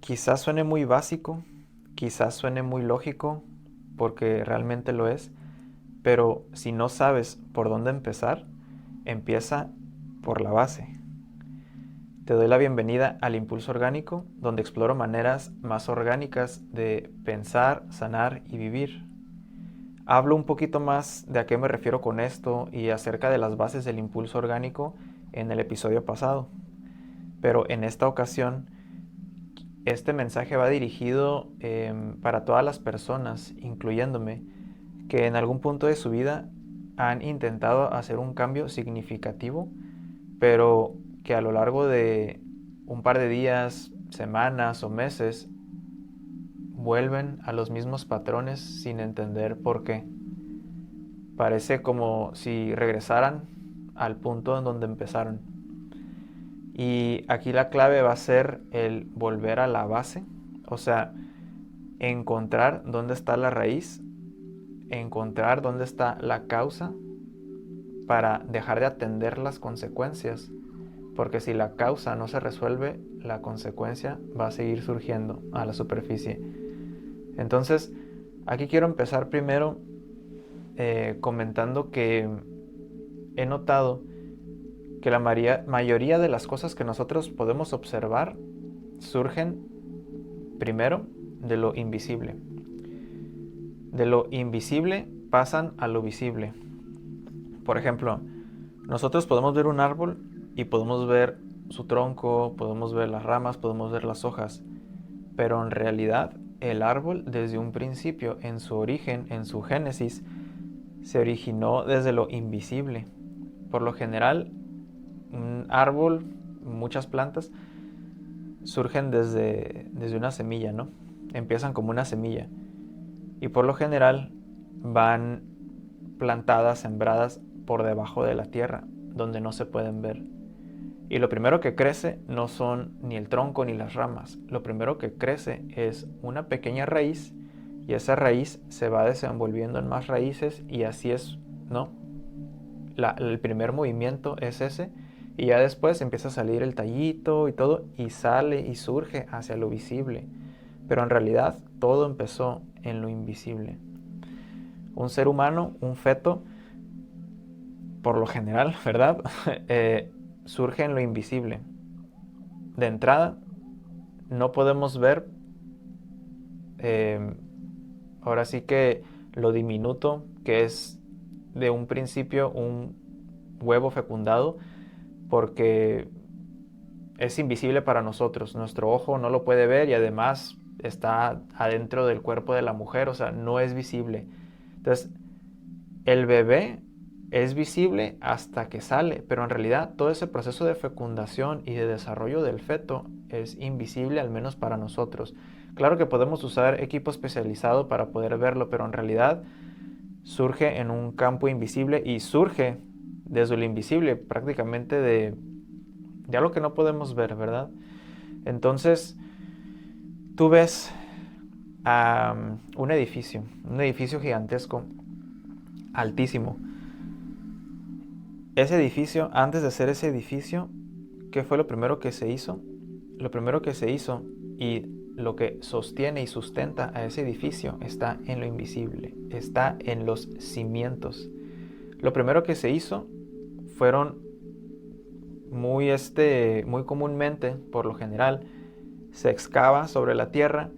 Quizás suene muy básico, quizás suene muy lógico, porque realmente lo es, pero si no sabes por dónde empezar, empieza por la base. Te doy la bienvenida al Impulso Orgánico, donde exploro maneras más orgánicas de pensar, sanar y vivir. Hablo un poquito más de a qué me refiero con esto y acerca de las bases del impulso orgánico en el episodio pasado. Pero en esta ocasión, este mensaje va dirigido para todas las personas, incluyéndome, que en algún punto de su vida han intentado hacer un cambio significativo, pero que a lo largo de un par de días, semanas o meses vuelven a los mismos patrones sin entender por qué. Parece como si regresaran al punto en donde empezaron. Y aquí la clave va a ser el volver a la base, o sea, encontrar dónde está la raíz, encontrar dónde está la causa para dejar de atender las consecuencias, porque si la causa no se resuelve, la consecuencia va a seguir surgiendo a la superficie. Entonces, aquí quiero empezar primero comentando que he notado que la mayoría de las cosas que nosotros podemos observar surgen primero de lo invisible. De lo invisible pasan a lo visible. Por ejemplo, nosotros podemos ver un árbol y podemos ver su tronco, podemos ver las ramas, podemos ver las hojas, pero en realidad el árbol desde un principio, en su origen, en su génesis, se originó desde lo invisible. Por lo general, un árbol, muchas plantas, surgen desde una semilla, ¿no? Empiezan como una semilla y por lo general van plantadas, sembradas por debajo de la tierra, donde no se pueden ver. Y lo primero que crece no son ni el tronco ni las ramas. Lo primero que crece es una pequeña raíz y esa raíz se va desenvolviendo en más raíces y así es, ¿no? El primer movimiento es ese y ya después empieza a salir el tallito y todo y sale y surge hacia lo visible. Pero en realidad todo empezó en lo invisible. Un ser humano, un feto, por lo general, ¿verdad? Surge en lo invisible. De entrada, no podemos ver, eh, ahora sí que lo diminuto que es de un principio un huevo fecundado, porque es invisible para nosotros. Nuestro ojo no lo puede ver y además está adentro del cuerpo de la mujer, o sea, no es visible. Entonces, el bebé es visible hasta que sale, pero en realidad todo ese proceso de fecundación y de desarrollo del feto es invisible, al menos para nosotros. Claro que podemos usar equipo especializado para poder verlo, pero en realidad surge en un campo invisible y surge desde lo invisible, prácticamente de algo que no podemos ver, ¿verdad? Entonces, tú ves un edificio gigantesco, altísimo. Ese edificio, antes de hacer ese edificio, ¿qué fue lo primero que se hizo? Lo primero que se hizo y lo que sostiene y sustenta a ese edificio está en lo invisible, está en los cimientos. Lo primero que se hizo fueron muy comúnmente, por lo general, se excava sobre la tierra,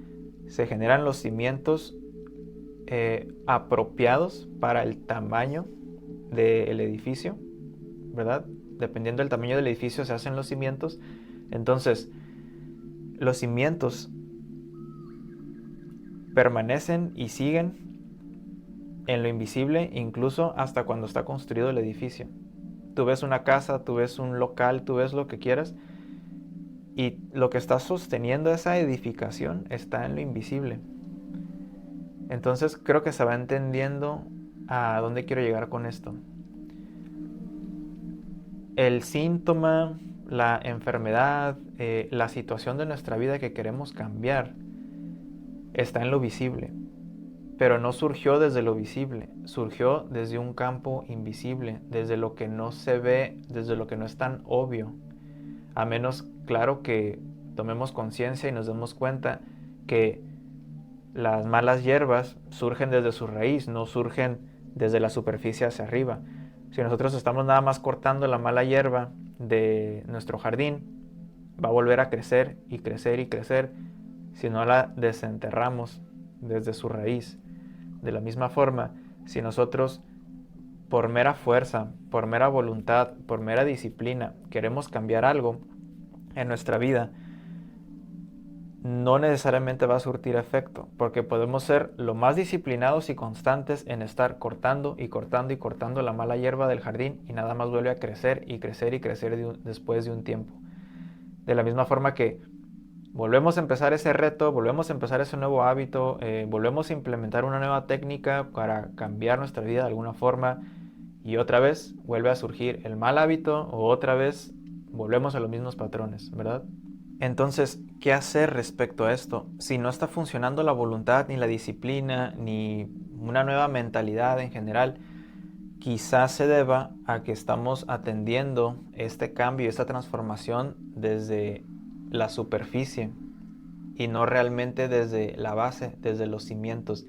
se generan los cimientos apropiados para el tamaño del edificio, ¿verdad? Dependiendo del tamaño del edificio se hacen los cimientos. Entonces, los cimientos permanecen y siguen en lo invisible incluso hasta cuando está construido el edificio. Tú ves una casa, tú ves un local, tú ves lo que quieras y lo que está sosteniendo esa edificación está en lo invisible. Entonces creo que se va entendiendo a dónde quiero llegar con esto. El síntoma, la enfermedad, la situación de nuestra vida que queremos cambiar está en lo visible, pero no surgió desde lo visible, surgió desde un campo invisible, desde lo que no se ve, desde lo que no es tan obvio, a menos, claro, que tomemos conciencia y nos demos cuenta que las malas hierbas surgen desde su raíz, no surgen desde la superficie hacia arriba. Si nosotros estamos nada más cortando la mala hierba de nuestro jardín, va a volver a crecer y crecer y crecer si no la desenterramos desde su raíz. De la misma forma, si nosotros por mera fuerza, por mera voluntad, por mera disciplina queremos cambiar algo en nuestra vida, no necesariamente va a surtir efecto, porque podemos ser lo más disciplinados y constantes en estar cortando y cortando y cortando la mala hierba del jardín y nada más vuelve a crecer y crecer y crecer después de un tiempo. De la misma forma que volvemos a empezar ese reto, volvemos a empezar ese nuevo hábito, volvemos a implementar una nueva técnica para cambiar nuestra vida de alguna forma y otra vez vuelve a surgir el mal hábito o otra vez volvemos a los mismos patrones, ¿verdad? Entonces, ¿qué hacer respecto a esto? Si no está funcionando la voluntad, ni la disciplina, ni una nueva mentalidad en general, quizás se deba a que estamos atendiendo este cambio, esta transformación desde la superficie y no realmente desde la base, desde los cimientos.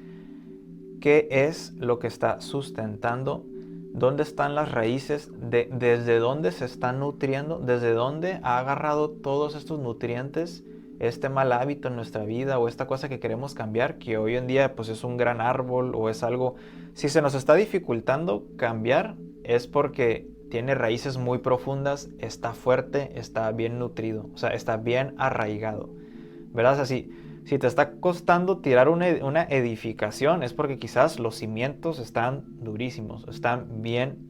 ¿Qué es lo que está sustentando? ¿Dónde están las raíces? ¿Desde dónde se está nutriendo? ¿Desde dónde ha agarrado todos estos nutrientes este mal hábito en nuestra vida o esta cosa que queremos cambiar, que hoy en día pues es un gran árbol o es algo? Si se nos está dificultando cambiar, es porque tiene raíces muy profundas, está fuerte, está bien nutrido, o sea, está bien arraigado, ¿verdad? O sea, si te está costando tirar una edificación, es porque quizás los cimientos están durísimos, están bien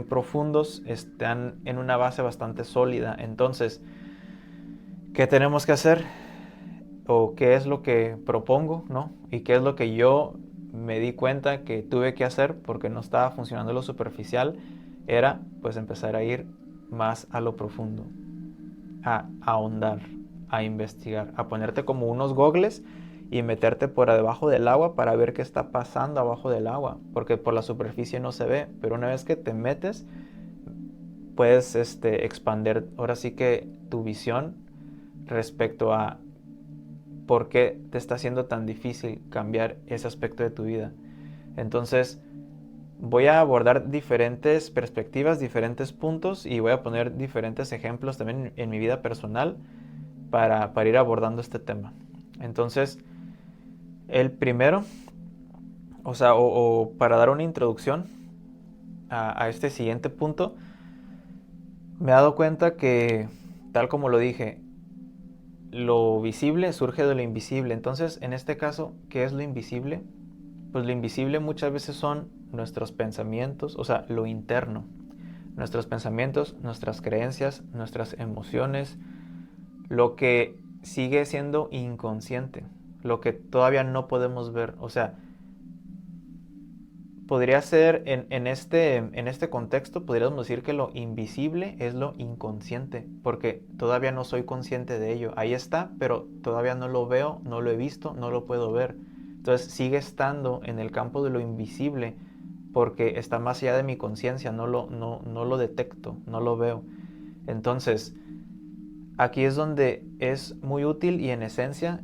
profundos, están en una base bastante sólida. Entonces, ¿qué tenemos que hacer? ¿O qué es lo que propongo, ¿no? Y qué es lo que yo me di cuenta que tuve que hacer porque no estaba funcionando lo superficial? Era pues empezar a ir más a lo profundo, a ahondar, a investigar, a ponerte como unos gogles y meterte por debajo del agua para ver qué está pasando abajo del agua, porque por la superficie no se ve, pero una vez que te metes puedes expandir ahora sí que tu visión respecto a por qué te está haciendo tan difícil cambiar ese aspecto de tu vida. Entonces voy a abordar diferentes perspectivas, diferentes puntos y voy a poner diferentes ejemplos también en mi vida personal para ir abordando este tema. Entonces, el primero, o sea, para dar una introducción a este siguiente punto, me he dado cuenta que, tal como lo dije, lo visible surge de lo invisible. Entonces, en este caso, ¿qué es lo invisible? Pues lo invisible muchas veces son nuestros pensamientos, o sea, lo interno. Nuestros pensamientos, nuestras creencias, nuestras emociones, lo que sigue siendo inconsciente, lo que todavía no podemos ver. O sea, podría ser en este contexto, podríamos decir que lo invisible es lo inconsciente, porque todavía no soy consciente de ello. Ahí está, pero todavía no lo veo, no lo he visto, no lo puedo ver. Entonces sigue estando en el campo de lo invisible, porque está más allá de mi conciencia, no lo detecto, no lo veo. Entonces, aquí es donde es muy útil y en esencia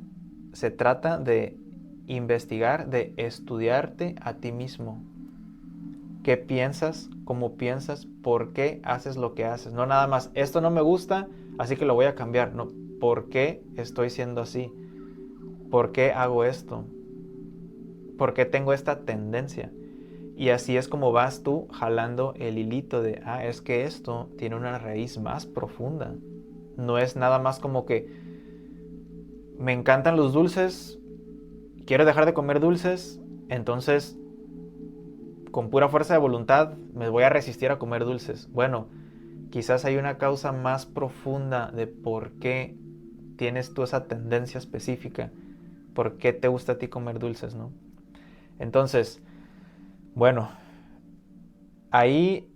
se trata de investigar, de estudiarte a ti mismo. ¿Qué piensas? ¿Cómo piensas? ¿Por qué haces lo que haces? No nada más, esto no me gusta, así que lo voy a cambiar. No, ¿por qué estoy siendo así? ¿Por qué hago esto? ¿Por qué tengo esta tendencia? Y así es como vas tú jalando el hilito de, es que esto tiene una raíz más profunda. No es nada más como que me encantan los dulces, quiero dejar de comer dulces, entonces con pura fuerza de voluntad me voy a resistir a comer dulces. Bueno, quizás hay una causa más profunda de por qué tienes tú esa tendencia específica, por qué te gusta a ti comer dulces, ¿no? Entonces, bueno, ahí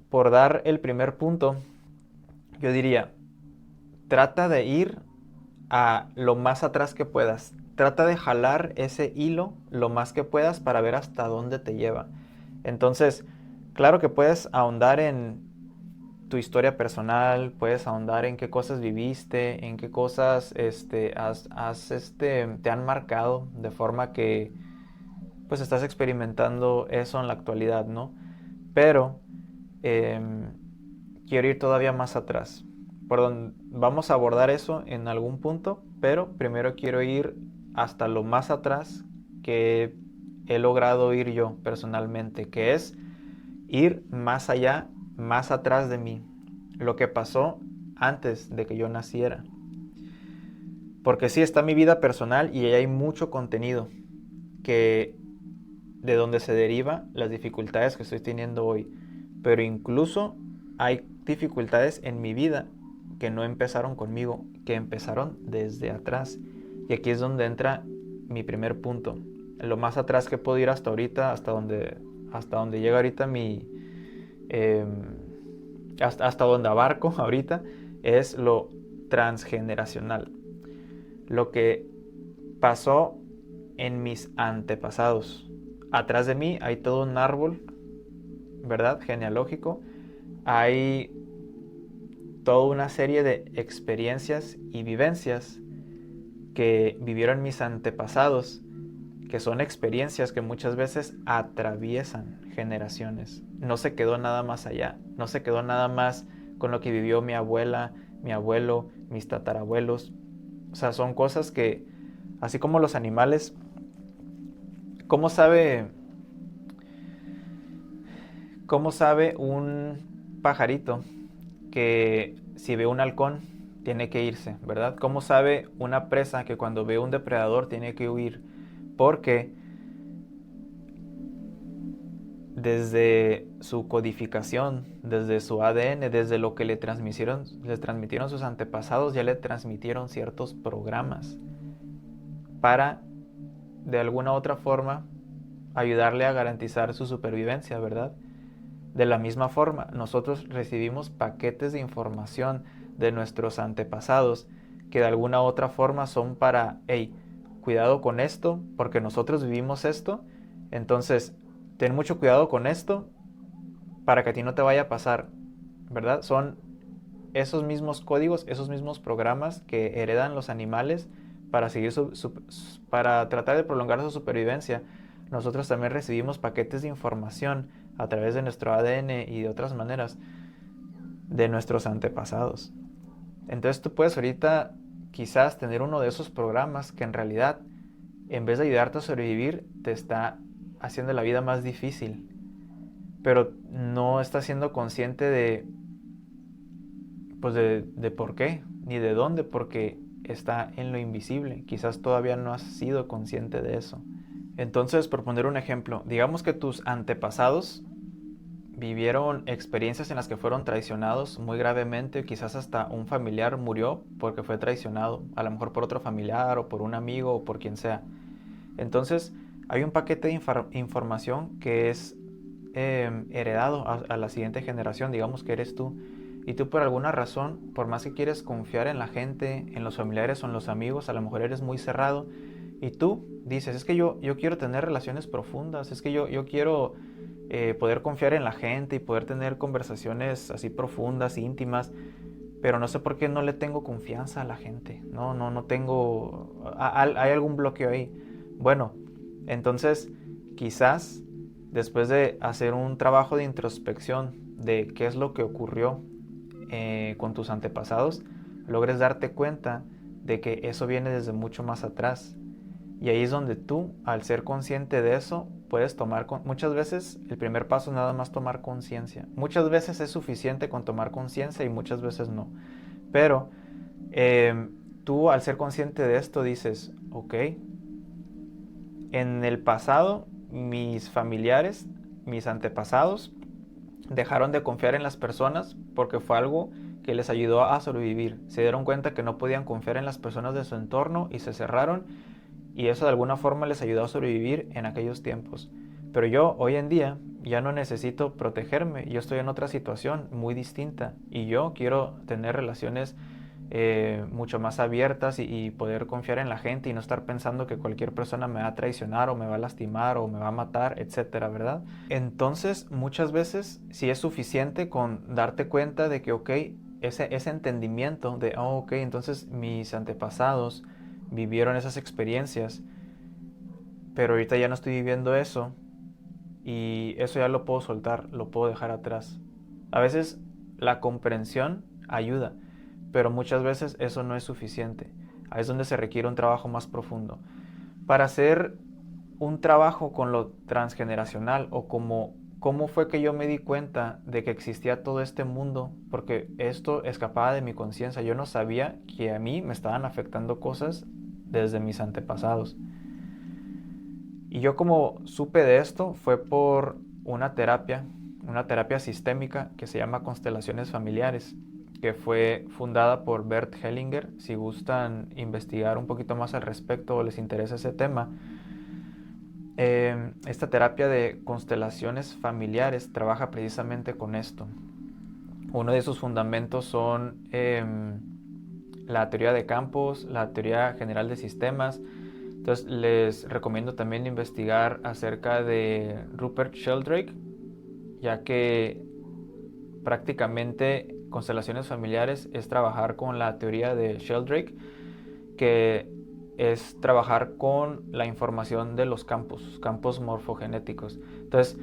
por dar el primer punto, yo diría, trata de ir a lo más atrás que puedas. Trata de jalar ese hilo lo más que puedas para ver hasta dónde te lleva. Entonces, claro que puedes ahondar en tu historia personal, puedes ahondar en qué cosas viviste, en qué cosas te han marcado de forma que pues estás experimentando eso en la actualidad, ¿no? Pero quiero ir todavía más atrás. Vamos a abordar eso en algún punto, pero primero quiero ir hasta lo más atrás que he logrado ir yo personalmente, que es ir más allá, más atrás de mí, lo que pasó antes de que yo naciera. Porque sí está mi vida personal y ahí hay mucho contenido que de donde se deriva las dificultades que estoy teniendo hoy. Pero incluso hay dificultades en mi vida que no empezaron conmigo, que empezaron desde atrás. Y aquí es donde entra mi primer punto. Lo más atrás que puedo ir hasta ahorita, hasta donde llega ahorita hasta donde abarco ahorita, es lo transgeneracional. Lo que pasó en mis antepasados. Atrás de mí hay todo un árbol, ¿verdad? Genealógico. Hay toda una serie de experiencias y vivencias que vivieron mis antepasados, que son experiencias que muchas veces atraviesan generaciones. No se quedó nada más allá, no se quedó nada más con lo que vivió mi abuela, mi abuelo, mis tatarabuelos. O sea, son cosas que, así como los animales, ¿cómo sabe un pajarito que si ve un halcón tiene que irse, ¿verdad? ¿Cómo sabe una presa que cuando ve un depredador tiene que huir? Porque desde su codificación, desde su ADN, desde lo que le transmitieron sus antepasados, ya le transmitieron ciertos programas para, de alguna u otra forma, ayudarle a garantizar su supervivencia, ¿verdad? De la misma forma, nosotros recibimos paquetes de información de nuestros antepasados que de alguna u otra forma son para, hey, cuidado con esto, porque nosotros vivimos esto, entonces ten mucho cuidado con esto para que a ti no te vaya a pasar, ¿verdad? Son esos mismos códigos, esos mismos programas que heredan los animales para para tratar de prolongar su supervivencia. Nosotros también recibimos paquetes de información a través de nuestro ADN y de otras maneras de nuestros antepasados. Entonces tú puedes ahorita quizás tener uno de esos programas que en realidad, en vez de ayudarte a sobrevivir, te está haciendo la vida más difícil, pero no estás siendo consciente de por qué, ni de dónde, porque está en lo invisible. Quizás todavía no has sido consciente de eso. Entonces, por poner un ejemplo, digamos que tus antepasados vivieron experiencias en las que fueron traicionados muy gravemente, quizás hasta un familiar murió porque fue traicionado, a lo mejor por otro familiar o por un amigo o por quien sea. Entonces, hay un paquete de información que es heredado a la siguiente generación, digamos que eres tú. Y tú por alguna razón, por más que quieres confiar en la gente, en los familiares o en los amigos, a lo mejor eres muy cerrado. Y tú dices, es que yo quiero tener relaciones profundas, es que yo quiero poder confiar en la gente y poder tener conversaciones así profundas, íntimas, pero no sé por qué no le tengo confianza a la gente. No tengo... Hay algún bloqueo ahí. Bueno, entonces quizás después de hacer un trabajo de introspección de qué es lo que ocurrió con tus antepasados, logres darte cuenta de que eso viene desde mucho más atrás. Y ahí es donde tú, al ser consciente de eso, puedes tomar... Muchas veces el primer paso es nada más tomar conciencia. Muchas veces es suficiente con tomar conciencia y muchas veces no. Pero tú, al ser consciente de esto, dices, ok, en el pasado mis familiares, mis antepasados, dejaron de confiar en las personas porque fue algo que les ayudó a sobrevivir. Se dieron cuenta que no podían confiar en las personas de su entorno y se cerraron, y eso de alguna forma les ayudó a sobrevivir en aquellos tiempos. Pero yo hoy en día ya no necesito protegerme, yo estoy en otra situación muy distinta y yo quiero tener relaciones mucho más abiertas y poder confiar en la gente y no estar pensando que cualquier persona me va a traicionar o me va a lastimar o me va a matar, etcétera, ¿verdad? Entonces, muchas veces sí es suficiente con darte cuenta de que, ok, ese entendimiento de, oh, ok, entonces mis antepasados vivieron esas experiencias, pero ahorita ya no estoy viviendo eso y eso ya lo puedo soltar, lo puedo dejar atrás. A veces la comprensión ayuda, pero muchas veces eso no es suficiente. Ahí es donde se requiere un trabajo más profundo. Para hacer un trabajo con lo transgeneracional o como cómo fue que yo me di cuenta de que existía todo este mundo, porque esto escapaba de mi conciencia. Yo no sabía que a mí me estaban afectando cosas desde mis antepasados. Y yo como supe de esto fue por una terapia sistémica que se llama constelaciones familiares, que fue fundada por Bert Hellinger. Si gustan investigar un poquito más al respecto o les interesa ese tema, esta terapia de constelaciones familiares trabaja precisamente con esto. Uno de sus fundamentos son la teoría de campos, la teoría general de sistemas. Entonces les recomiendo también investigar acerca de Rupert Sheldrake, ya que prácticamente constelaciones familiares es trabajar con la teoría de Sheldrake, que es trabajar con la información de los campos morfogenéticos. Entonces,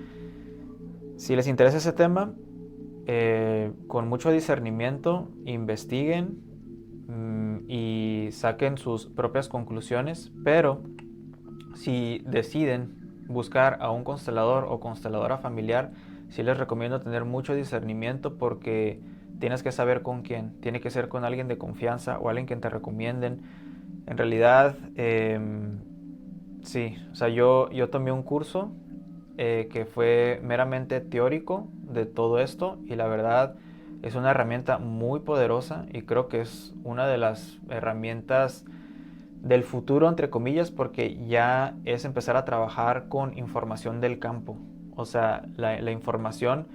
si les interesa ese tema, con mucho discernimiento, investiguen y saquen sus propias conclusiones, pero si deciden buscar a un constelador o consteladora familiar, sí les recomiendo tener mucho discernimiento porque tienes que saber con quién. Tiene que ser con alguien de confianza o alguien que te recomienden. En realidad, sí, o sea, yo tomé un curso que fue meramente teórico de todo esto y la verdad es una herramienta muy poderosa y creo que es una de las herramientas del futuro, entre comillas, porque ya es empezar a trabajar con información del campo. O sea, la información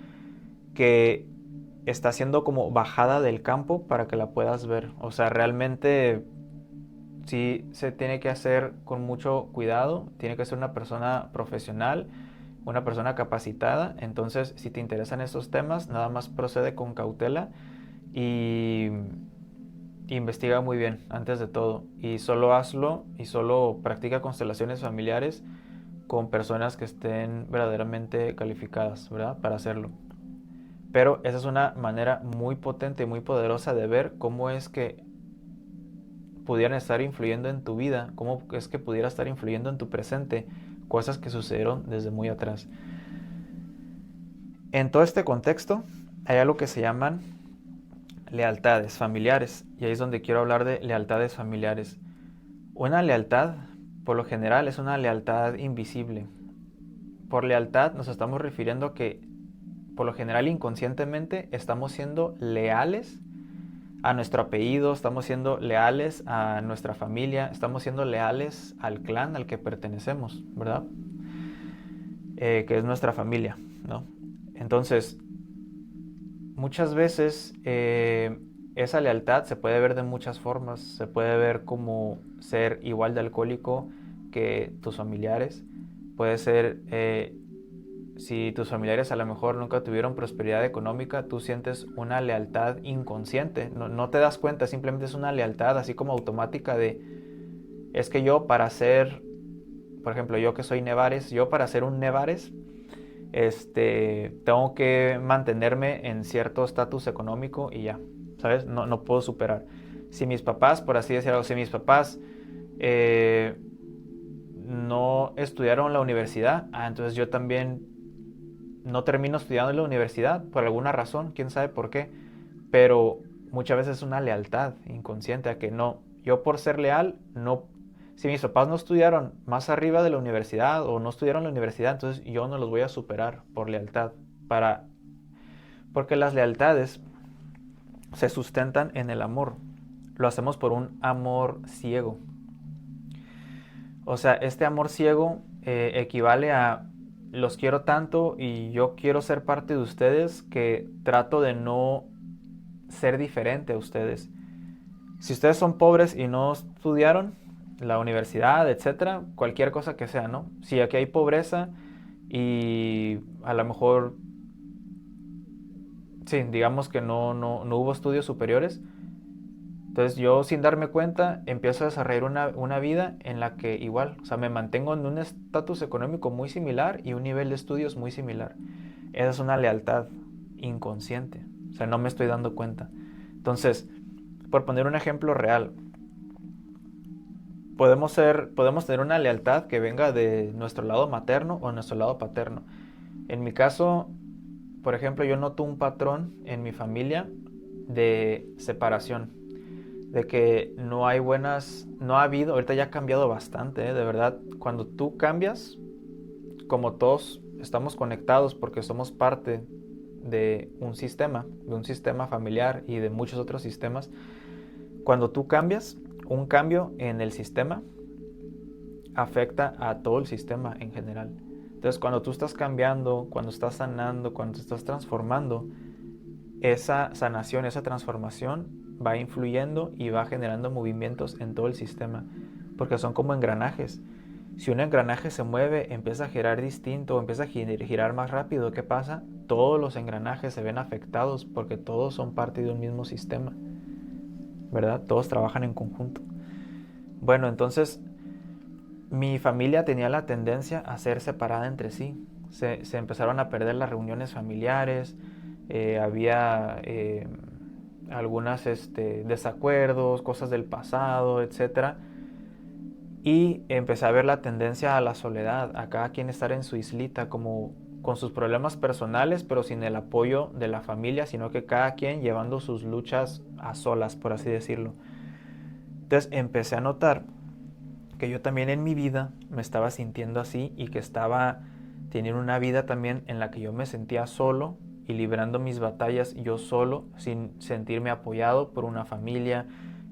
que está siendo como bajada del campo para que la puedas ver. O sea, realmente sí se tiene que hacer con mucho cuidado, tiene que ser una persona profesional, una persona capacitada. Entonces, si te interesan estos temas, nada más procede con cautela y investiga muy bien antes de todo. Y solo hazlo y solo practica constelaciones familiares con personas que estén verdaderamente calificadas, ¿verdad? Para hacerlo. Pero esa es una manera muy potente y muy poderosa de ver cómo es que pudieran estar influyendo en tu vida, cómo es que pudiera estar influyendo en tu presente, cosas que sucedieron desde muy atrás. En todo este contexto hay algo que se llaman lealtades familiares, y ahí es donde quiero hablar de lealtades familiares. Una lealtad, por lo general, es una lealtad invisible. Por lealtad nos estamos refiriendo a que, por lo general, inconscientemente estamos siendo leales a nuestro apellido, estamos siendo leales a nuestra familia, estamos siendo leales al clan al que pertenecemos, ¿verdad? Que es nuestra familia, ¿no? Entonces, muchas veces esa lealtad se puede ver de muchas formas. Se puede ver como ser igual de alcohólico que tus familiares. Puede ser, si tus familiares a lo mejor nunca tuvieron prosperidad económica, tú sientes una lealtad inconsciente. No te das cuenta, simplemente es una lealtad así como automática de, es que yo para ser, por ejemplo, yo que soy Nevares, yo para ser un Nevares, tengo que mantenerme en cierto estatus económico y ya, ¿sabes? No puedo superar. Si mis papás, por así decirlo, si mis papás eh, no estudiaron la universidad, entonces yo también no termino estudiando en la universidad por alguna razón, quién sabe por qué, pero muchas veces es una lealtad inconsciente a que no, yo por ser leal, no, si mis papás no estudiaron más arriba de la universidad o no estudiaron la universidad, entonces yo no los voy a superar por lealtad, para, porque las lealtades se sustentan en el amor, lo hacemos por un amor ciego. O sea, este amor ciego equivale a los quiero tanto y yo quiero ser parte de ustedes que trato de no ser diferente a ustedes. Si ustedes son pobres y no estudiaron la universidad, etcétera, cualquier cosa que sea, ¿no? Si aquí hay pobreza y a lo mejor, sí, digamos que no hubo estudios superiores, entonces yo sin darme cuenta empiezo a desarrollar una vida en la que igual, o sea, me mantengo en un estatus económico muy similar y un nivel de estudios muy similar. Esa es una lealtad inconsciente, o sea, no me estoy dando cuenta. Entonces, por poner un ejemplo real, podemos tener una lealtad que venga de nuestro lado materno o nuestro lado paterno. En mi caso, por ejemplo, yo noto un patrón en mi familia de separación, de que no hay buenas, no ha habido, ahorita ya ha cambiado bastante, de verdad, cuando tú cambias, como todos estamos conectados porque somos parte de un sistema familiar y de muchos otros sistemas, cuando tú cambias, un cambio en el sistema afecta a todo el sistema en general. Entonces, cuando tú estás cambiando, cuando estás sanando, cuando te estás transformando, esa sanación, esa transformación va influyendo y va generando movimientos en todo el sistema, porque son como engranajes. Si un engranaje se mueve, empieza a girar distinto, empieza a girar más rápido, ¿qué pasa? Todos los engranajes se ven afectados porque todos son parte de un mismo sistema, ¿verdad? Todos trabajan en conjunto. Bueno, entonces mi familia tenía la tendencia a ser separada entre sí. Se empezaron a perder las reuniones familiares, había algunos desacuerdos, cosas del pasado, etcétera. Y empecé a ver la tendencia a la soledad, a cada quien estar en su islita, como con sus problemas personales, pero sin el apoyo de la familia, sino que cada quien llevando sus luchas a solas, por así decirlo. Entonces empecé a notar que yo también en mi vida me estaba sintiendo así y que estaba teniendo una vida también en la que yo me sentía solo y librando mis batallas yo solo, sin sentirme apoyado por una familia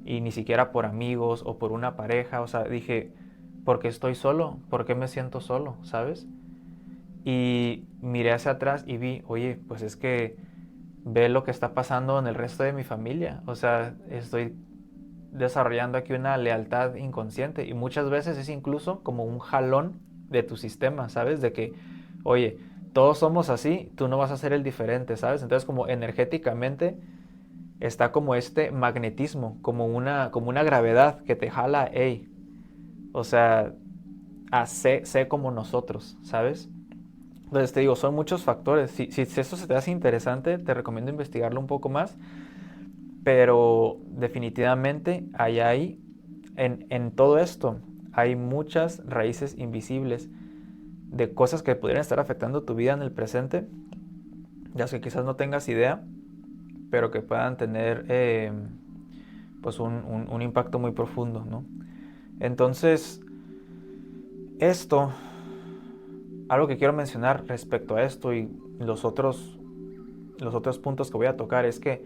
y ni siquiera por amigos o por una pareja. O sea, dije, ¿por qué estoy solo? ¿Por qué me siento solo? ¿Sabes? Y miré hacia atrás y vi, oye, pues es que ve lo que está pasando en el resto de mi familia. O sea, estoy desarrollando aquí una lealtad inconsciente y muchas veces es incluso como un jalón de tu sistema, ¿sabes? De que, oye, todos somos así, tú no vas a ser el diferente, ¿sabes? Entonces como energéticamente está como este magnetismo, como una gravedad que te jala, hey, o sea, sé como nosotros, ¿sabes? Entonces te digo, son muchos factores. Si esto se te hace interesante, te recomiendo investigarlo un poco más, pero definitivamente en todo esto, hay muchas raíces invisibles de cosas que pudieran estar afectando tu vida en el presente, ya que quizás no tengas idea, pero que puedan tener pues un impacto muy profundo, ¿no? Entonces, esto, algo que quiero mencionar respecto a esto y los otros puntos que voy a tocar es que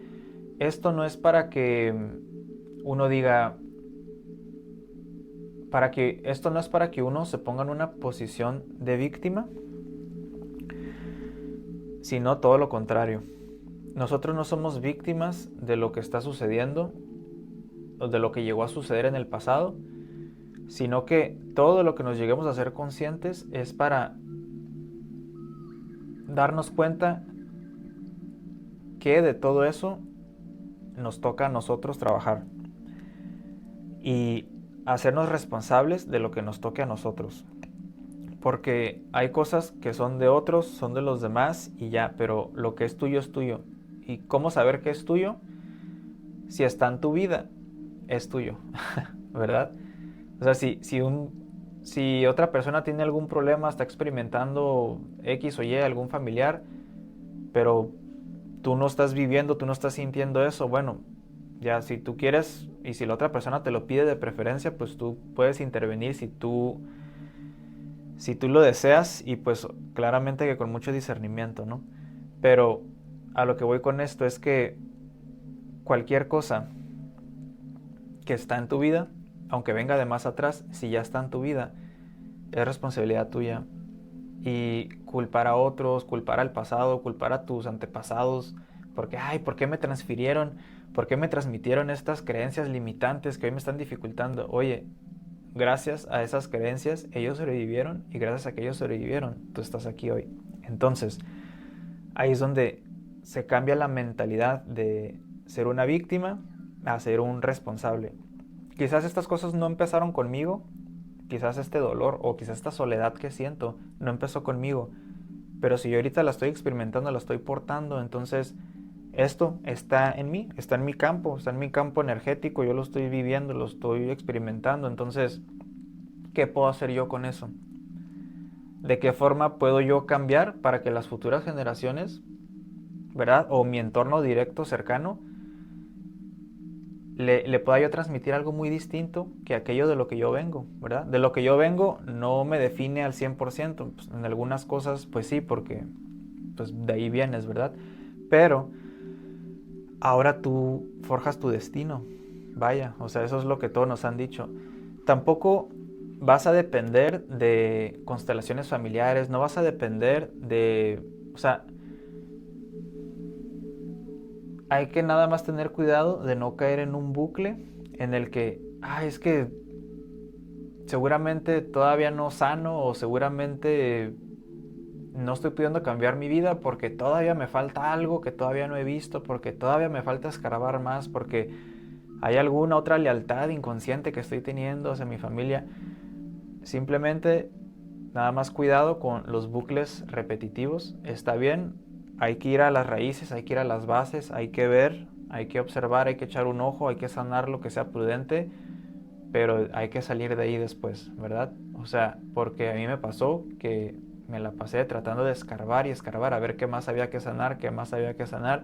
esto no es para que uno diga, esto no es para que uno se ponga en una posición de víctima, sino todo lo contrario. Nosotros no somos víctimas de lo que está sucediendo o de lo que llegó a suceder en el pasado, sino que todo lo que nos lleguemos a ser conscientes es para darnos cuenta que de todo eso nos toca a nosotros trabajar y hacernos responsables de lo que nos toque a nosotros. Porque hay cosas que son de otros, son de los demás y ya, pero lo que es tuyo es tuyo. ¿Y cómo saber que es tuyo? Si está en tu vida, es tuyo, ¿verdad? O sea, si otra persona tiene algún problema, está experimentando X o Y, algún familiar, pero tú no estás viviendo, tú no estás sintiendo eso, bueno, ya si tú quieres y si la otra persona te lo pide de preferencia, pues tú puedes intervenir si tú lo deseas y pues claramente que con mucho discernimiento, ¿no? Pero a lo que voy con esto es que cualquier cosa que está en tu vida, aunque venga de más atrás, si ya está en tu vida, es responsabilidad tuya. Y culpar a otros, culpar al pasado, culpar a tus antepasados, porque, ay, ¿por qué me transfirieron? ¿Por qué me transmitieron estas creencias limitantes que hoy me están dificultando? Oye, gracias a esas creencias ellos sobrevivieron y gracias a que ellos sobrevivieron, tú estás aquí hoy. Entonces, ahí es donde se cambia la mentalidad de ser una víctima a ser un responsable. Quizás estas cosas no empezaron conmigo, quizás este dolor o quizás esta soledad que siento no empezó conmigo, pero si yo ahorita la estoy experimentando, la estoy portando, entonces esto está en mí, está en mi campo energético, yo lo estoy viviendo, lo estoy experimentando, entonces, ¿qué puedo hacer yo con eso? ¿De qué forma puedo yo cambiar para que las futuras generaciones, ¿verdad? O mi entorno directo, cercano, le pueda yo transmitir algo muy distinto que aquello de lo que yo vengo, ¿verdad? De lo que yo vengo no me define al 100%, pues en algunas cosas pues sí, porque pues de ahí vienes, ¿verdad? Pero ahora tú forjas tu destino, vaya, o sea, eso es lo que todos nos han dicho. Tampoco vas a depender de constelaciones familiares, no vas a depender de, o sea, hay que nada más tener cuidado de no caer en un bucle en el que, es que seguramente todavía no sano o seguramente no estoy pudiendo cambiar mi vida porque todavía me falta algo que todavía no he visto, porque todavía me falta escarbar más, porque hay alguna otra lealtad inconsciente que estoy teniendo hacia mi familia. Simplemente nada más cuidado con los bucles repetitivos. Está bien, hay que ir a las raíces, hay que ir a las bases, hay que ver, hay que observar, hay que echar un ojo, hay que sanar lo que sea prudente, pero hay que salir de ahí después, ¿verdad? O sea, porque a mí me pasó que me la pasé tratando de escarbar y escarbar a ver qué más había que sanar, qué más había que sanar.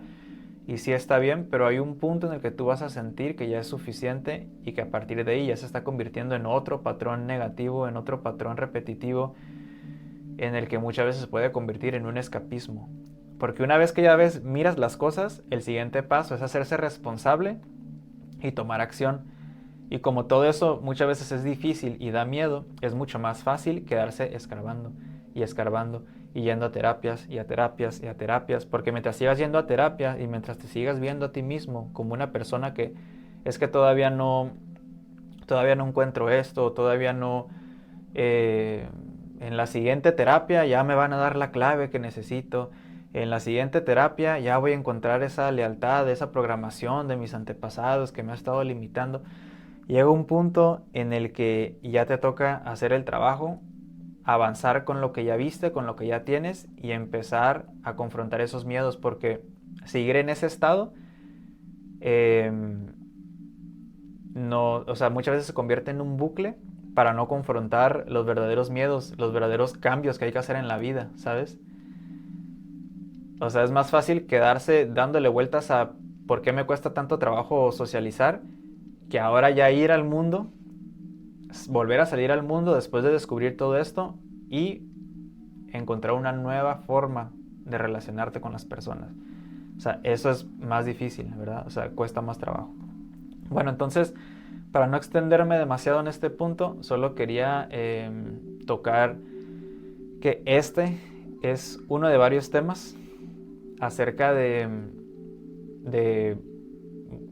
Y sí está bien, pero hay un punto en el que tú vas a sentir que ya es suficiente y que a partir de ahí ya se está convirtiendo en otro patrón negativo, en otro patrón repetitivo, en el que muchas veces se puede convertir en un escapismo. Porque una vez que ya ves, miras las cosas, el siguiente paso es hacerse responsable y tomar acción. Y como todo eso muchas veces es difícil y da miedo, es mucho más fácil quedarse escarbando y escarbando y yendo a terapias y a terapias y a terapias, porque mientras sigas yendo a terapia y mientras te sigas viendo a ti mismo como una persona que es que todavía no encuentro esto, todavía no, en la siguiente terapia ya me van a dar la clave que necesito, en la siguiente terapia ya voy a encontrar esa lealtad, esa programación de mis antepasados que me ha estado limitando. Llega un punto en el que ya te toca hacer el trabajo, avanzar con lo que ya viste, con lo que ya tienes y empezar a confrontar esos miedos, porque seguir en ese estado, no, o sea, muchas veces se convierte en un bucle para no confrontar los verdaderos miedos, los verdaderos cambios que hay que hacer en la vida, ¿sabes? O sea, es más fácil quedarse dándole vueltas a por qué me cuesta tanto trabajo socializar, que ahora ya ir al mundo, volver a salir al mundo después de descubrir todo esto y encontrar una nueva forma de relacionarte con las personas. O sea, eso es más difícil, ¿verdad? O sea, cuesta más trabajo. Bueno, entonces, para no extenderme demasiado en este punto, solo quería tocar que este es uno de varios temas acerca de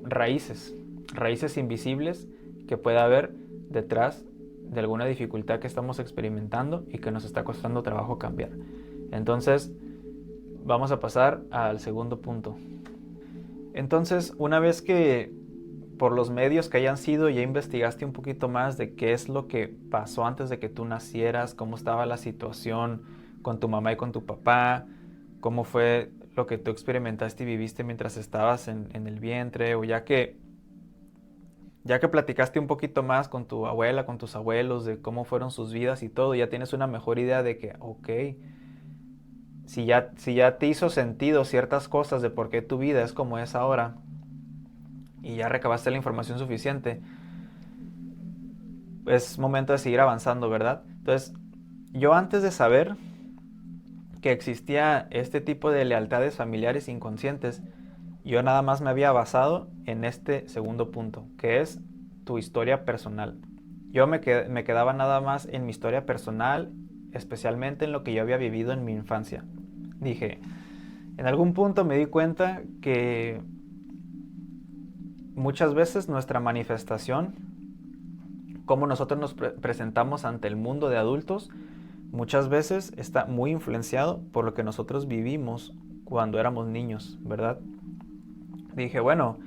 raíces invisibles que puede haber detrás de alguna dificultad que estamos experimentando y que nos está costando trabajo cambiar. Entonces, vamos a pasar al segundo punto. Entonces, una vez que por los medios que hayan sido ya investigaste un poquito más de qué es lo que pasó antes de que tú nacieras, cómo estaba la situación con tu mamá y con tu papá, cómo fue lo que tú experimentaste y viviste mientras estabas en el vientre, o ya que platicaste un poquito más con tu abuela, con tus abuelos, de cómo fueron sus vidas y todo, ya tienes una mejor idea de que, ok, si ya te hizo sentido ciertas cosas de por qué tu vida es como es ahora, y ya recabaste la información suficiente, es momento de seguir avanzando, ¿verdad? Entonces, yo antes de saber que existía este tipo de lealtades familiares inconscientes, yo nada más me había basado en este segundo punto, que es tu historia personal. Yo me quedaba nada más en mi historia personal, especialmente en lo que yo había vivido en mi infancia. Dije, en algún punto me di cuenta que muchas veces nuestra manifestación, cómo nosotros nos presentamos ante el mundo de adultos, muchas veces está muy influenciado por lo que nosotros vivimos cuando éramos niños, ¿verdad? Dije, bueno,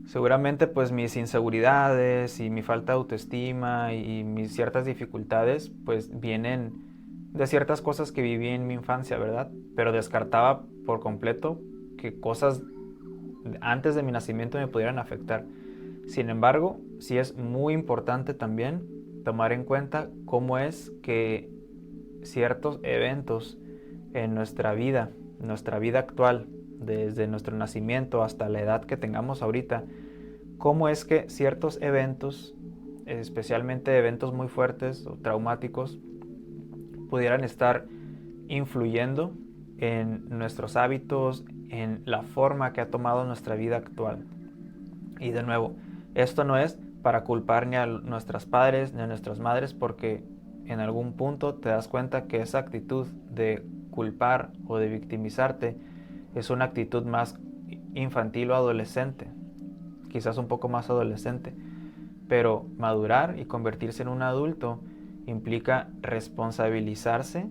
seguramente pues mis inseguridades y mi falta de autoestima y mis ciertas dificultades pues vienen de ciertas cosas que viví en mi infancia, ¿verdad? Pero descartaba por completo que cosas antes de mi nacimiento me pudieran afectar. Sin embargo, sí es muy importante también tomar en cuenta cómo es que ciertos eventos en nuestra vida actual, desde nuestro nacimiento hasta la edad que tengamos ahorita, cómo es que ciertos eventos, especialmente eventos muy fuertes o traumáticos, pudieran estar influyendo en nuestros hábitos, en la forma que ha tomado nuestra vida actual. Y de nuevo, esto no es para culpar ni a nuestros padres ni a nuestras madres, porque en algún punto te das cuenta que esa actitud de culpar o de victimizarte es una actitud más infantil o adolescente, quizás un poco más adolescente. Pero madurar y convertirse en un adulto implica responsabilizarse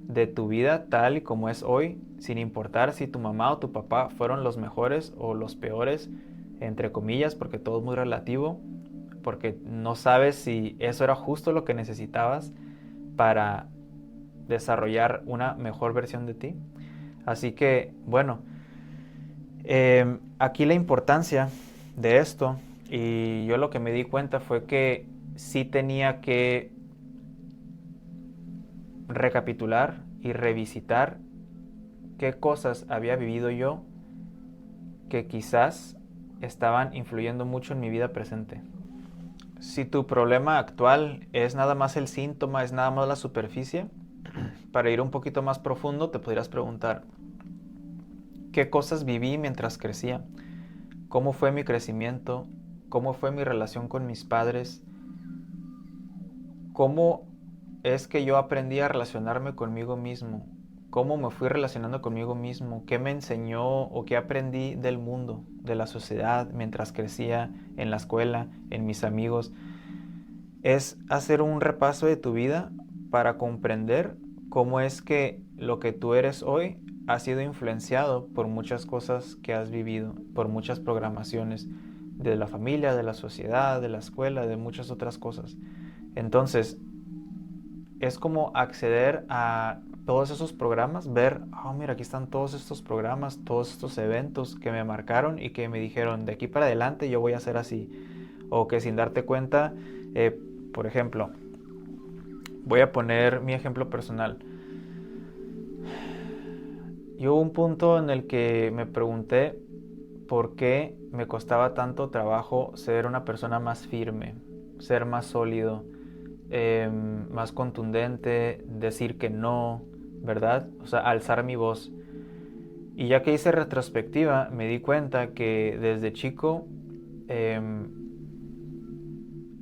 de tu vida tal y como es hoy, sin importar si tu mamá o tu papá fueron los mejores o los peores, entre comillas, porque todo es muy relativo, porque no sabes si eso era justo lo que necesitabas para desarrollar una mejor versión de ti. Así que, bueno, aquí la importancia de esto, y yo lo que me di cuenta fue que sí tenía que recapitular y revisitar qué cosas había vivido yo que quizás estaban influyendo mucho en mi vida presente. Si tu problema actual es nada más el síntoma, es nada más la superficie, para ir un poquito más profundo te podrías preguntar, ¿qué cosas viví mientras crecía? ¿Cómo fue mi crecimiento? ¿Cómo fue mi relación con mis padres? ¿Cómo es que yo aprendí a relacionarme conmigo mismo? ¿Cómo me fui relacionando conmigo mismo? ¿Qué me enseñó o qué aprendí del mundo, de la sociedad, mientras crecía, en la escuela, en mis amigos? Es hacer un repaso de tu vida para comprender cómo es que lo que tú eres hoy ha sido influenciado por muchas cosas que has vivido, por muchas programaciones de la familia, de la sociedad, de la escuela, de muchas otras cosas. Entonces, es como acceder a todos esos programas, ver, oh, mira, aquí están todos estos programas, todos estos eventos que me marcaron y que me dijeron, de aquí para adelante yo voy a ser así. O que sin darte cuenta, por ejemplo, voy a poner mi ejemplo personal. Yo hubo un punto en el que me pregunté por qué me costaba tanto trabajo ser una persona más firme, ser más sólido, más contundente, decir que no, ¿verdad? O sea, alzar mi voz. Y ya que hice retrospectiva, me di cuenta que desde chico eh,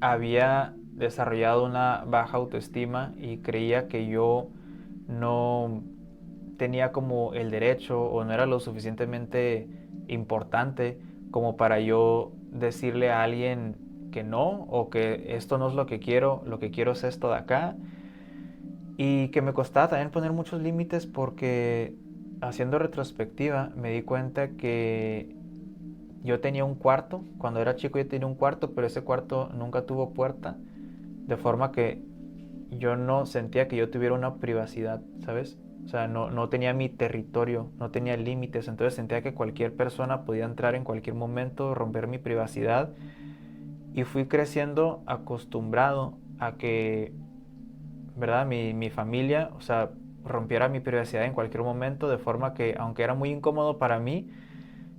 había desarrollado una baja autoestima y creía que yo no tenía como el derecho o no era lo suficientemente importante como para yo decirle a alguien que no o que esto no es lo que quiero es esto de acá. Y que me costaba también poner muchos límites porque haciendo retrospectiva me di cuenta que yo tenía un cuarto, cuando era chico yo tenía un cuarto, pero ese cuarto nunca tuvo puerta, de forma que yo no sentía que yo tuviera una privacidad, ¿sabes? O sea, no tenía mi territorio, no tenía límites, entonces sentía que cualquier persona podía entrar en cualquier momento, romper mi privacidad y fui creciendo acostumbrado a que, ¿verdad? Mi familia, o sea, rompiera mi privacidad en cualquier momento, de forma que, aunque era muy incómodo para mí,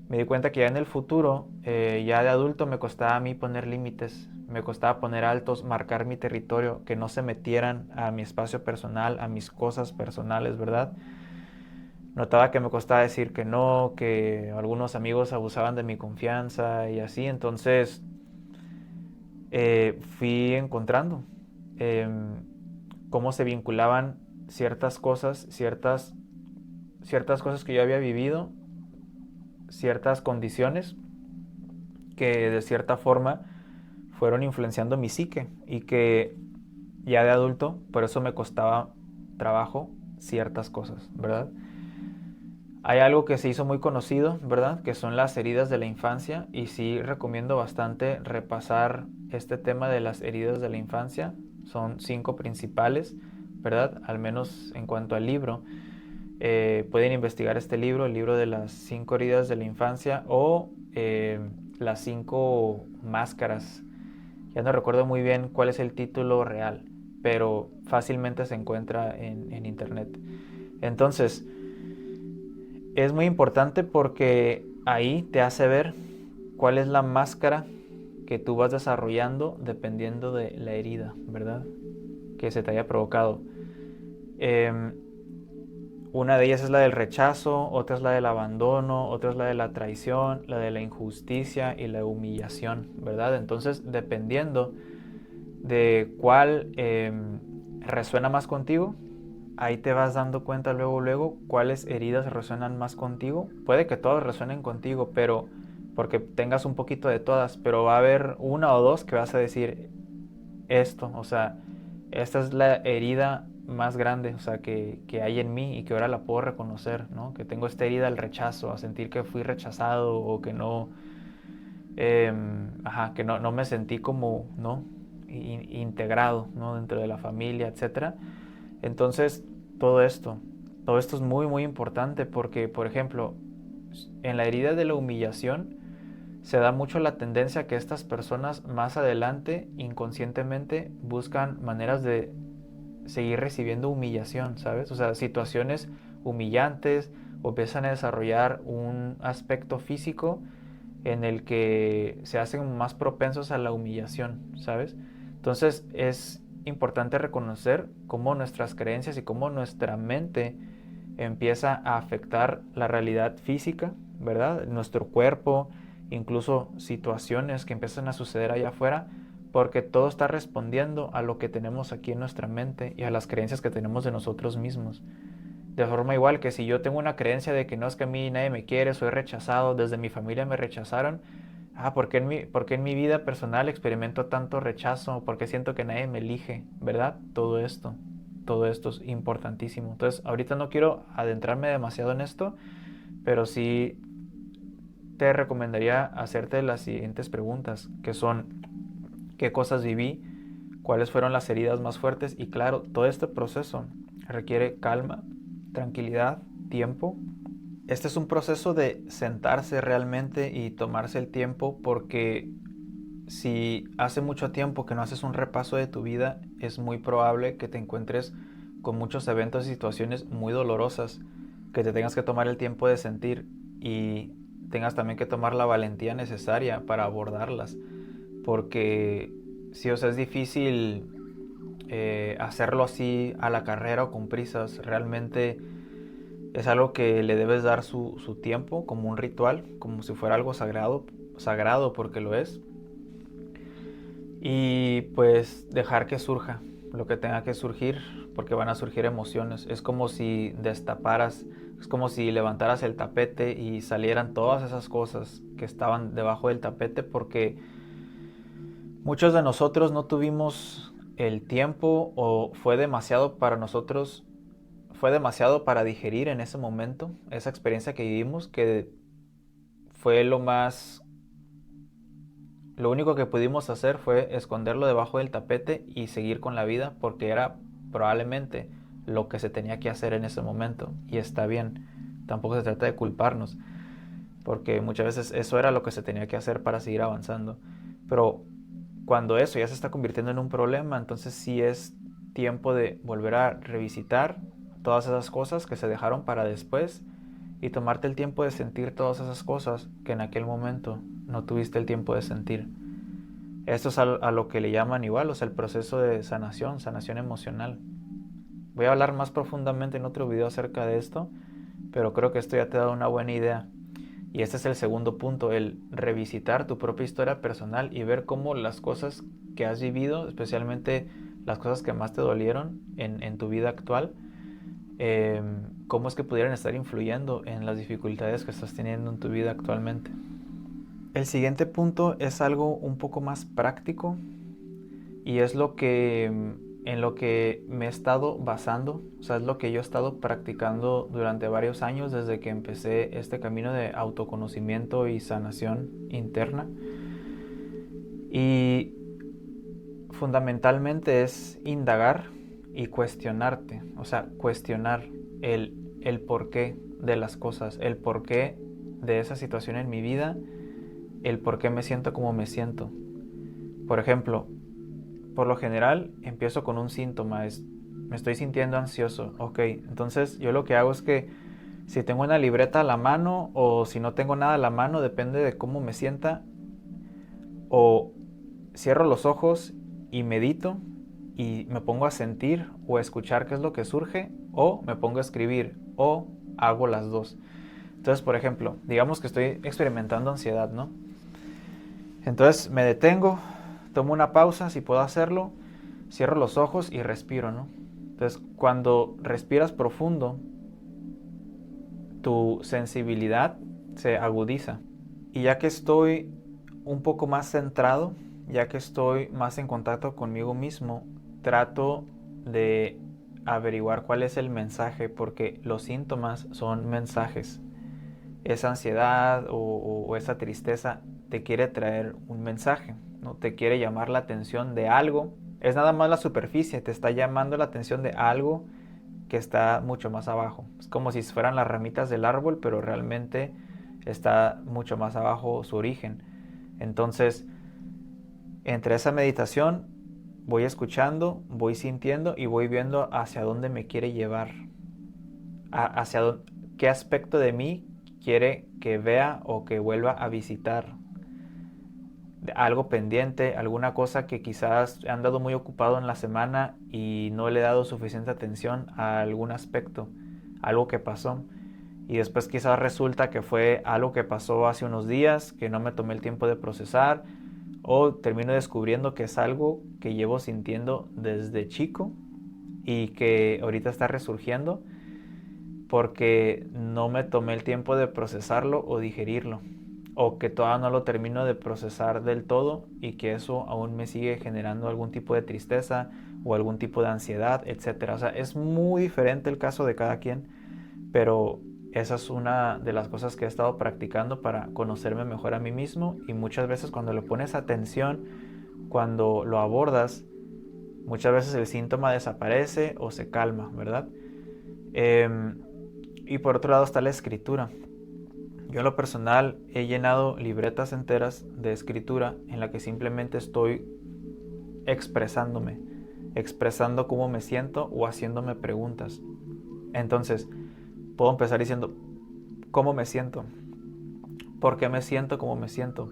me di cuenta que ya en el futuro, ya de adulto, me costaba a mí poner límites, me costaba poner altos, marcar mi territorio, que no se metieran a mi espacio personal, a mis cosas personales, ¿verdad? Notaba que me costaba decir que no, que algunos amigos abusaban de mi confianza y así, entonces fui encontrando eh, cómo se vinculaban ciertas cosas, ciertas cosas que yo había vivido, ciertas condiciones que de cierta forma fueron influenciando mi psique y que ya de adulto, por eso me costaba trabajo ciertas cosas, ¿verdad? Hay algo que se hizo muy conocido, ¿verdad? Que son las heridas de la infancia y sí recomiendo bastante repasar este tema de las heridas de la infancia. Son 5 principales, ¿verdad? Al menos en cuanto al libro. Pueden investigar este libro, el libro de las 5 heridas de la infancia o las 5 máscaras. Ya no recuerdo muy bien cuál es el título real, pero fácilmente se encuentra en internet. Entonces, es muy importante porque ahí te hace ver cuál es la máscara que tú vas desarrollando dependiendo de la herida, ¿verdad? Que se te haya provocado. Eh, una de ellas es la del rechazo, otra es la del abandono, otra es la de la traición, la de la injusticia y la humillación, ¿verdad? Entonces, dependiendo de cuál resuena más contigo, ahí te vas dando cuenta luego cuáles heridas resuenan más contigo. Puede que todas resuenen contigo, pero porque tengas un poquito de todas, pero va a haber una o dos que vas a decir esto, o sea, esta es la herida más grande, o sea, que hay en mí y que ahora la puedo reconocer, ¿no? Que tengo esta herida al rechazo, a sentir que fui rechazado o que no, que no me sentí como, ¿no? Integrado, ¿no? Dentro de la familia, etcétera. Entonces, todo esto, todo esto es muy importante porque, por ejemplo, en la herida de la humillación se da mucho la tendencia a que estas personas más adelante inconscientemente buscan maneras de seguir recibiendo humillación, ¿sabes? O sea, situaciones humillantes o empiezan a desarrollar un aspecto físico en el que se hacen más propensos a la humillación, ¿sabes? Entonces es importante reconocer cómo nuestras creencias y cómo nuestra mente empieza a afectar la realidad física, ¿verdad? Nuestro cuerpo, incluso situaciones que empiezan a suceder allá afuera, porque todo está respondiendo a lo que tenemos aquí en nuestra mente y a las creencias que tenemos de nosotros mismos. De forma igual que si yo tengo una creencia de que no, es que a mí nadie me quiere, soy rechazado, desde mi familia me rechazaron, ¿por qué en mi vida personal experimento tanto rechazo? ¿Por qué siento que nadie me elige? ¿Verdad? Todo esto es importantísimo. Entonces, ahorita no quiero adentrarme demasiado en esto, pero sí te recomendaría hacerte las siguientes preguntas, que son, ¿qué cosas viví? ¿Cuáles fueron las heridas más fuertes? Y claro, todo este proceso requiere calma, tranquilidad, tiempo. Este es un proceso de sentarse realmente y tomarse el tiempo, porque si hace mucho tiempo que no haces un repaso de tu vida, es muy probable que te encuentres con muchos eventos y situaciones muy dolorosas que te tengas que tomar el tiempo de sentir y tengas también que tomar la valentía necesaria para abordarlas, porque sí, o sea, es difícil hacerlo así a la carrera o con prisas. Realmente es algo que le debes dar su tiempo, como un ritual, como si fuera algo sagrado porque lo es. Y pues dejar que surja lo que tenga que surgir, porque van a surgir emociones. Es como si destaparas, es como si levantaras el tapete y salieran todas esas cosas que estaban debajo del tapete, porque muchos de nosotros no tuvimos el tiempo o fue demasiado para nosotros, fue demasiado para digerir en ese momento, esa experiencia que vivimos, que fue lo único que pudimos hacer fue esconderlo debajo del tapete y seguir con la vida, porque era probablemente lo que se tenía que hacer en ese momento. Y está bien, tampoco se trata de culparnos, porque muchas veces eso era lo que se tenía que hacer para seguir avanzando. Pero cuando eso ya se está convirtiendo en un problema, entonces sí es tiempo de volver a revisitar todas esas cosas que se dejaron para después y tomarte el tiempo de sentir todas esas cosas que en aquel momento no tuviste el tiempo de sentir. Esto es a lo que le llaman igual, o sea, el proceso de sanación, sanación emocional. Voy a hablar más profundamente en otro video acerca de esto, pero creo que esto ya te da una buena idea. Y este es el segundo punto, el revisitar tu propia historia personal y ver cómo las cosas que has vivido, especialmente las cosas que más te dolieron en tu vida actual, cómo es que pudieran estar influyendo en las dificultades que estás teniendo en tu vida actualmente. El siguiente punto es algo un poco más práctico y es en lo que me he estado basando, o sea, es lo que yo he estado practicando durante varios años desde que empecé este camino de autoconocimiento y sanación interna. Y fundamentalmente es indagar y cuestionarte, o sea, cuestionar el porqué de las cosas, el porqué de esa situación en mi vida, el porqué me siento como me siento. Por ejemplo, por lo general empiezo con un síntoma, me estoy sintiendo ansioso, ok, entonces yo lo que hago es que si tengo una libreta a la mano o si no tengo nada a la mano, depende de cómo me sienta, o cierro los ojos y medito y me pongo a sentir o a escuchar qué es lo que surge, o me pongo a escribir, o hago las dos. Entonces, por ejemplo, digamos que estoy experimentando ansiedad, ¿no? Entonces me detengo, tomo una pausa si puedo hacerlo, cierro los ojos y respiro, ¿no? Entonces, cuando respiras profundo, tu sensibilidad se agudiza. Y ya que estoy un poco más centrado, ya que estoy más en contacto conmigo mismo, trato de averiguar cuál es el mensaje, porque los síntomas son mensajes. Esa ansiedad o esa tristeza te quiere traer un mensaje, ¿no? Te quiere llamar la atención de algo. Es nada más la superficie, te está llamando la atención de algo que está mucho más abajo. Es como si fueran las ramitas del árbol, pero realmente está mucho más abajo su origen. Entonces, entre esa meditación voy escuchando, voy sintiendo y voy viendo hacia dónde me quiere llevar, hacia qué aspecto de mí quiere que vea o que vuelva a visitar. Algo pendiente, alguna cosa que quizás he andado muy ocupado en la semana y no le he dado suficiente atención a algún aspecto, algo que pasó. Y después quizás resulta que fue algo que pasó hace unos días, que no me tomé el tiempo de procesar, o termino descubriendo que es algo que llevo sintiendo desde chico y que ahorita está resurgiendo porque no me tomé el tiempo de procesarlo o digerirlo, o que todavía no lo termino de procesar del todo y que eso aún me sigue generando algún tipo de tristeza o algún tipo de ansiedad, etcétera. O sea, es muy diferente el caso de cada quien, pero esa es una de las cosas que he estado practicando para conocerme mejor a mí mismo, y muchas veces cuando le pones atención, cuando lo abordas, muchas veces el síntoma desaparece o se calma, ¿verdad? Y por otro lado está la escritura. Yo en lo personal he llenado libretas enteras de escritura en la que simplemente estoy expresándome, expresando cómo me siento o haciéndome preguntas. Entonces, puedo empezar diciendo, ¿cómo me siento? ¿Por qué me siento como me siento?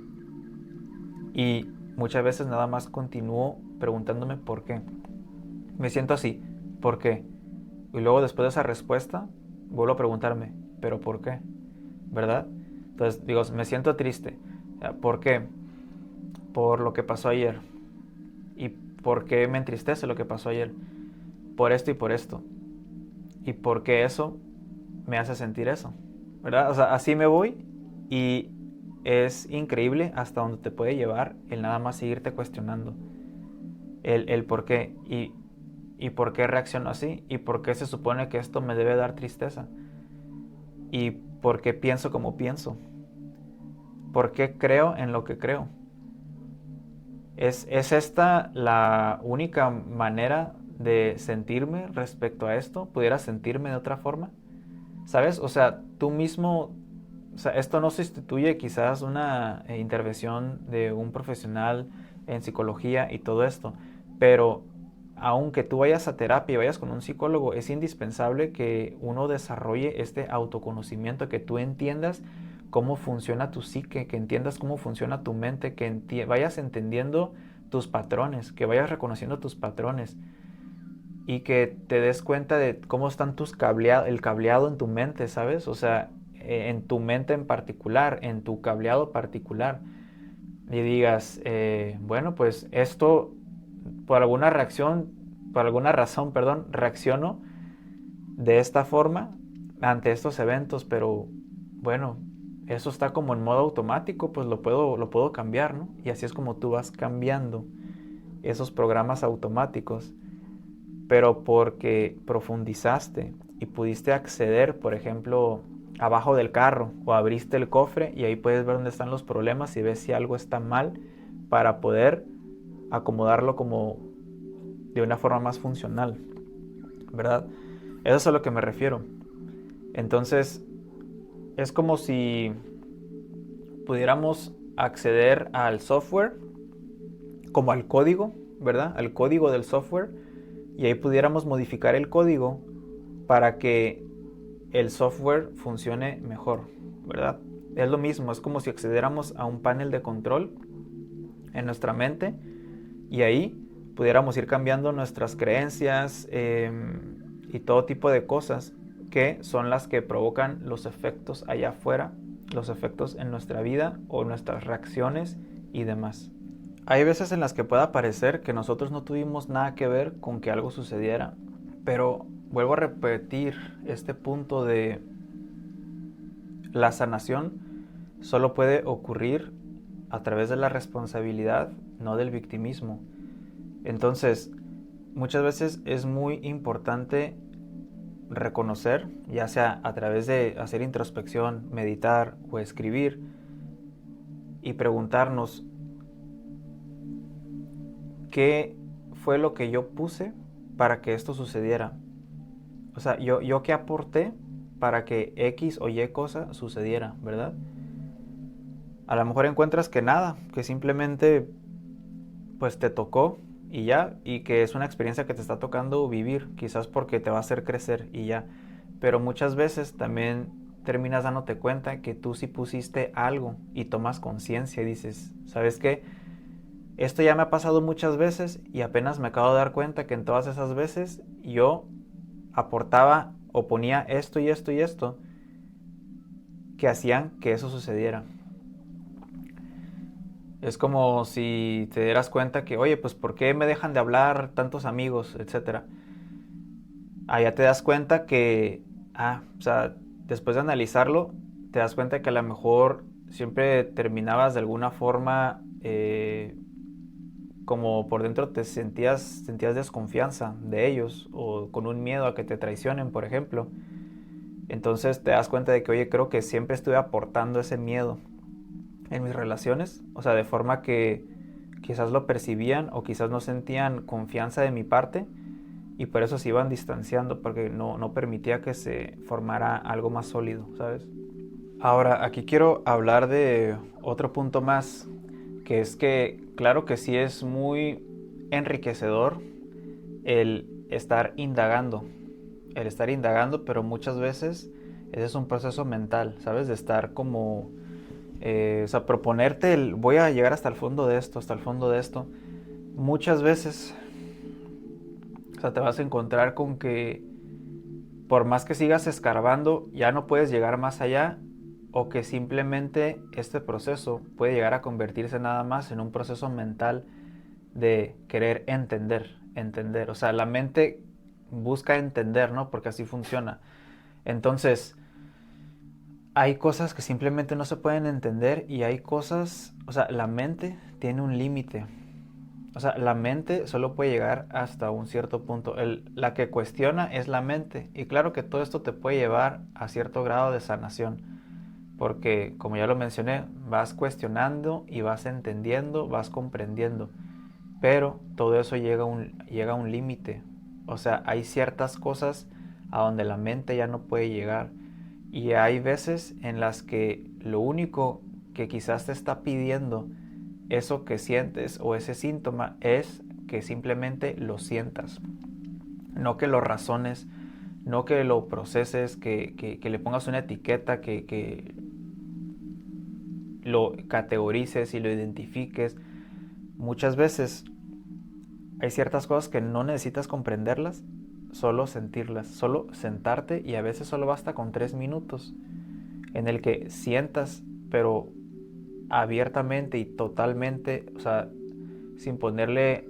Y muchas veces nada más continúo preguntándome por qué. Me siento así, ¿por qué? Y luego después de esa respuesta, vuelvo a preguntarme, ¿pero por qué? ¿Verdad? Entonces digo, me siento triste. ¿Por qué? Por lo que pasó ayer. ¿Y por qué me entristece lo que pasó ayer? Por esto y por esto. ¿Y por qué eso me hace sentir eso? ¿Verdad? O sea, así me voy, y es increíble hasta donde te puede llevar el nada más seguirte cuestionando el por qué y por qué reacciono así y por qué se supone que esto me debe dar tristeza y por qué pienso como pienso, por qué creo en lo que creo. ¿Es esta la única manera de sentirme respecto a esto? ¿Pudiera sentirme de otra forma? ¿Sabes? O sea, tú mismo, o sea, esto no sustituye quizás una intervención de un profesional en psicología y todo esto, pero aunque tú vayas a terapia y vayas con un psicólogo, es indispensable que uno desarrolle este autoconocimiento, que tú entiendas cómo funciona tu psique, que entiendas cómo funciona tu mente, que vayas entendiendo tus patrones, que vayas reconociendo tus patrones y que te des cuenta de cómo están el cableado en tu mente, ¿sabes? O sea, en tu mente en particular, en tu cableado particular. Y digas, bueno, pues esto por alguna por alguna razón, perdón, reacciono de esta forma ante estos eventos, pero bueno, eso está como en modo automático, pues lo puedo cambiar, ¿no? Y así es como tú vas cambiando esos programas automáticos, pero porque profundizaste y pudiste acceder, por ejemplo, abajo del carro o abriste el cofre y ahí puedes ver dónde están los problemas y ves si algo está mal para poder acomodarlo como de una forma más funcional, ¿verdad? Eso es a lo que me refiero. Entonces, es como si pudiéramos acceder al software, como al código, ¿verdad? Al código del software, y ahí pudiéramos modificar el código para que el software funcione mejor, ¿verdad? Es lo mismo, es como si accediéramos a un panel de control en nuestra mente y ahí pudiéramos ir cambiando nuestras creencias y todo tipo de cosas que son las que provocan los efectos allá afuera, los efectos en nuestra vida o nuestras reacciones y demás. Hay veces en las que pueda parecer que nosotros no tuvimos nada que ver con que algo sucediera, pero vuelvo a repetir este punto de la sanación solo puede ocurrir a través de la responsabilidad, no del victimismo. Entonces, muchas veces es muy importante reconocer, ya sea a través de hacer introspección, meditar o escribir, y preguntarnos qué fue lo que yo puse para que esto sucediera. O sea, yo qué aporté para que X o Y cosa sucediera, ¿verdad? A lo mejor encuentras que nada, que simplemente pues te tocó y ya, y que es una experiencia que te está tocando vivir, quizás porque te va a hacer crecer y ya. Pero muchas veces también terminas dándote cuenta que tú sí pusiste algo y tomas conciencia y dices, ¿sabes qué? Esto ya me ha pasado muchas veces y apenas me acabo de dar cuenta que en todas esas veces yo aportaba o ponía esto y esto y esto que hacían que eso sucediera. Es como si te dieras cuenta que, oye, pues ¿por qué me dejan de hablar tantos amigos, etcétera? Allá te das cuenta que, o sea, después de analizarlo, te das cuenta que a lo mejor siempre terminabas de alguna forma, como por dentro te sentías desconfianza de ellos o con un miedo a que te traicionen, por ejemplo. Entonces te das cuenta de que, oye, creo que siempre estuve aportando ese miedo en mis relaciones, o sea, de forma que quizás lo percibían o quizás no sentían confianza de mi parte y por eso se iban distanciando, porque no permitía que se formara algo más sólido, ¿sabes? Ahora, aquí quiero hablar de otro punto más, que es que, claro que sí es muy enriquecedor el estar indagando, pero muchas veces ese es un proceso mental, ¿sabes? De estar como, o sea, proponerte voy a llegar hasta el fondo de esto, hasta el fondo de esto. Muchas veces, o sea, te vas a encontrar con que por más que sigas escarbando, ya no puedes llegar más allá o que simplemente este proceso puede llegar a convertirse nada más en un proceso mental de querer entender. O sea, la mente busca entender, ¿no? Porque así funciona. Entonces, hay cosas que simplemente no se pueden entender y hay cosas, o sea, la mente tiene un límite. O sea, la mente solo puede llegar hasta un cierto punto. La que cuestiona es la mente. Y claro que todo esto te puede llevar a cierto grado de sanación. Porque, como ya lo mencioné, vas cuestionando y vas entendiendo, vas comprendiendo. Pero todo eso llega a un límite. O sea, hay ciertas cosas a donde la mente ya no puede llegar. Y hay veces en las que lo único que quizás te está pidiendo eso que sientes o ese síntoma es que simplemente lo sientas. No que lo razones, no que lo proceses, que le pongas una etiqueta, que lo categorices y lo identifiques. Muchas veces hay ciertas cosas que no necesitas comprenderlas, solo sentirlas, solo sentarte y a veces solo basta con 3 minutos en el que sientas, pero abiertamente y totalmente, o sea, sin ponerle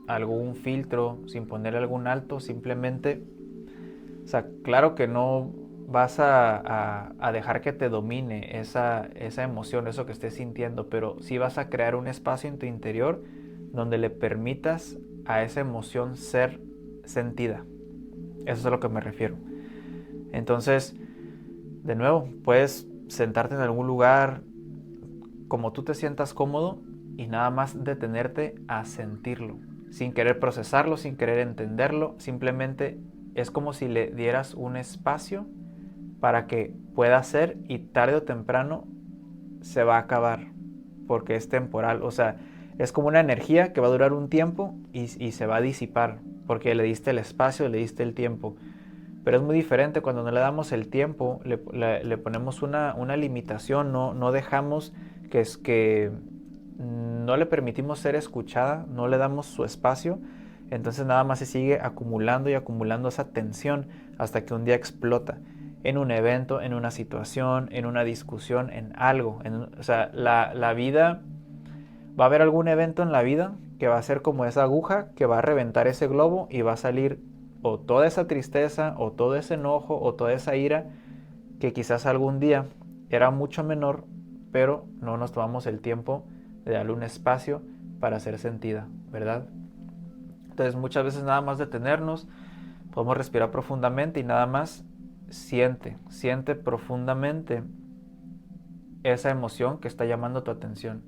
algún filtro, sin ponerle algún alto, simplemente, o sea, claro que no, vas a dejar que te domine esa emoción, eso que estés sintiendo, pero sí vas a crear un espacio en tu interior donde le permitas a esa emoción ser sentida. Eso es a lo que me refiero. Entonces, de nuevo, puedes sentarte en algún lugar como tú te sientas cómodo y nada más detenerte a sentirlo, sin querer procesarlo, sin querer entenderlo, simplemente es como si le dieras un espacio para que pueda ser, y tarde o temprano se va a acabar porque es temporal. O sea, es como una energía que va a durar un tiempo y se va a disipar porque le diste el espacio, le diste el tiempo. Pero es muy diferente cuando no le damos el tiempo, le ponemos una limitación, no dejamos que no le permitimos ser escuchada, no le damos su espacio, entonces nada más se sigue acumulando y acumulando esa tensión hasta que un día explota en un evento, en una situación, en una discusión, en algo. O sea, la vida, va a haber algún evento en la vida que va a ser como esa aguja que va a reventar ese globo y va a salir o toda esa tristeza o todo ese enojo o toda esa ira que quizás algún día era mucho menor, pero no nos tomamos el tiempo de darle un espacio para ser sentida, ¿verdad? Entonces muchas veces nada más detenernos, podemos respirar profundamente y nada más siente profundamente esa emoción que está llamando tu atención.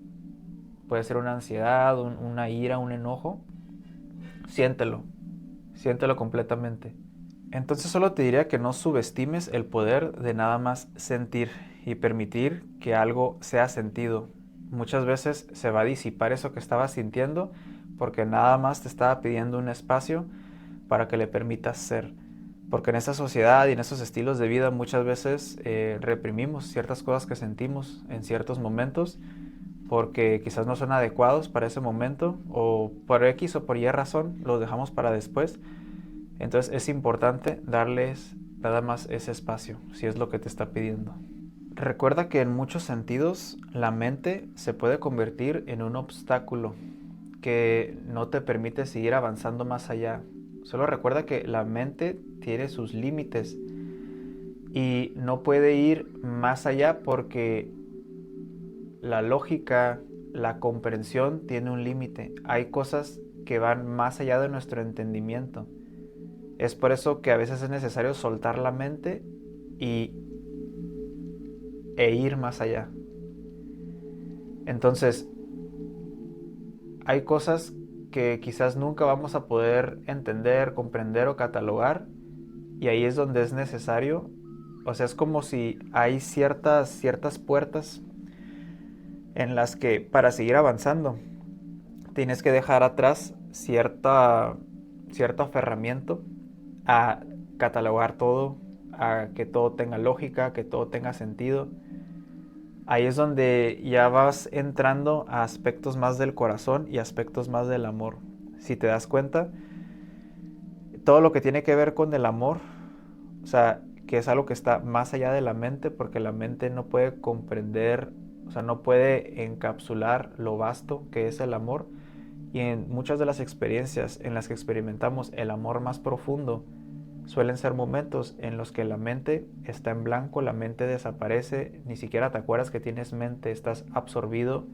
Puede ser una ansiedad, una ira, un enojo. Siéntelo, siéntelo completamente. Entonces solo te diría que no subestimes el poder de nada más sentir y permitir que algo sea sentido. Muchas veces se va a disipar eso que estabas sintiendo porque nada más te estaba pidiendo un espacio para que le permitas ser. Porque en esta sociedad y en estos estilos de vida muchas veces reprimimos ciertas cosas que sentimos en ciertos momentos porque quizás no son adecuados para ese momento, o por X o por Y razón los dejamos para después. Entonces es importante darles nada más ese espacio, si es lo que te está pidiendo. Recuerda que en muchos sentidos la mente se puede convertir en un obstáculo que no te permite seguir avanzando más allá. Solo recuerda que la mente tiene sus límites y no puede ir más allá porque la lógica, la comprensión tiene un límite. Hay cosas que van más allá de nuestro entendimiento. Es por eso que a veces es necesario soltar la mente y, ir más allá. Entonces, hay cosas que quizás nunca vamos a poder entender, comprender o catalogar, y ahí es donde es necesario, o sea, es como si hay ciertas puertas en las que para seguir avanzando tienes que dejar atrás cierto aferramiento a catalogar todo, a que todo tenga lógica, que todo tenga sentido. Ahí es donde ya vas entrando a aspectos más del corazón y aspectos más del amor. Si te das cuenta, todo lo que tiene que ver con el amor, o sea, que es algo que está más allá de la mente, porque la mente no puede comprender, o sea, no puede encapsular lo vasto que es el amor. Y en muchas de las experiencias en las que experimentamos el amor más profundo, suelen ser momentos en los que la mente está en blanco, la mente desaparece, ni siquiera te acuerdas que tienes mente, estás absorbido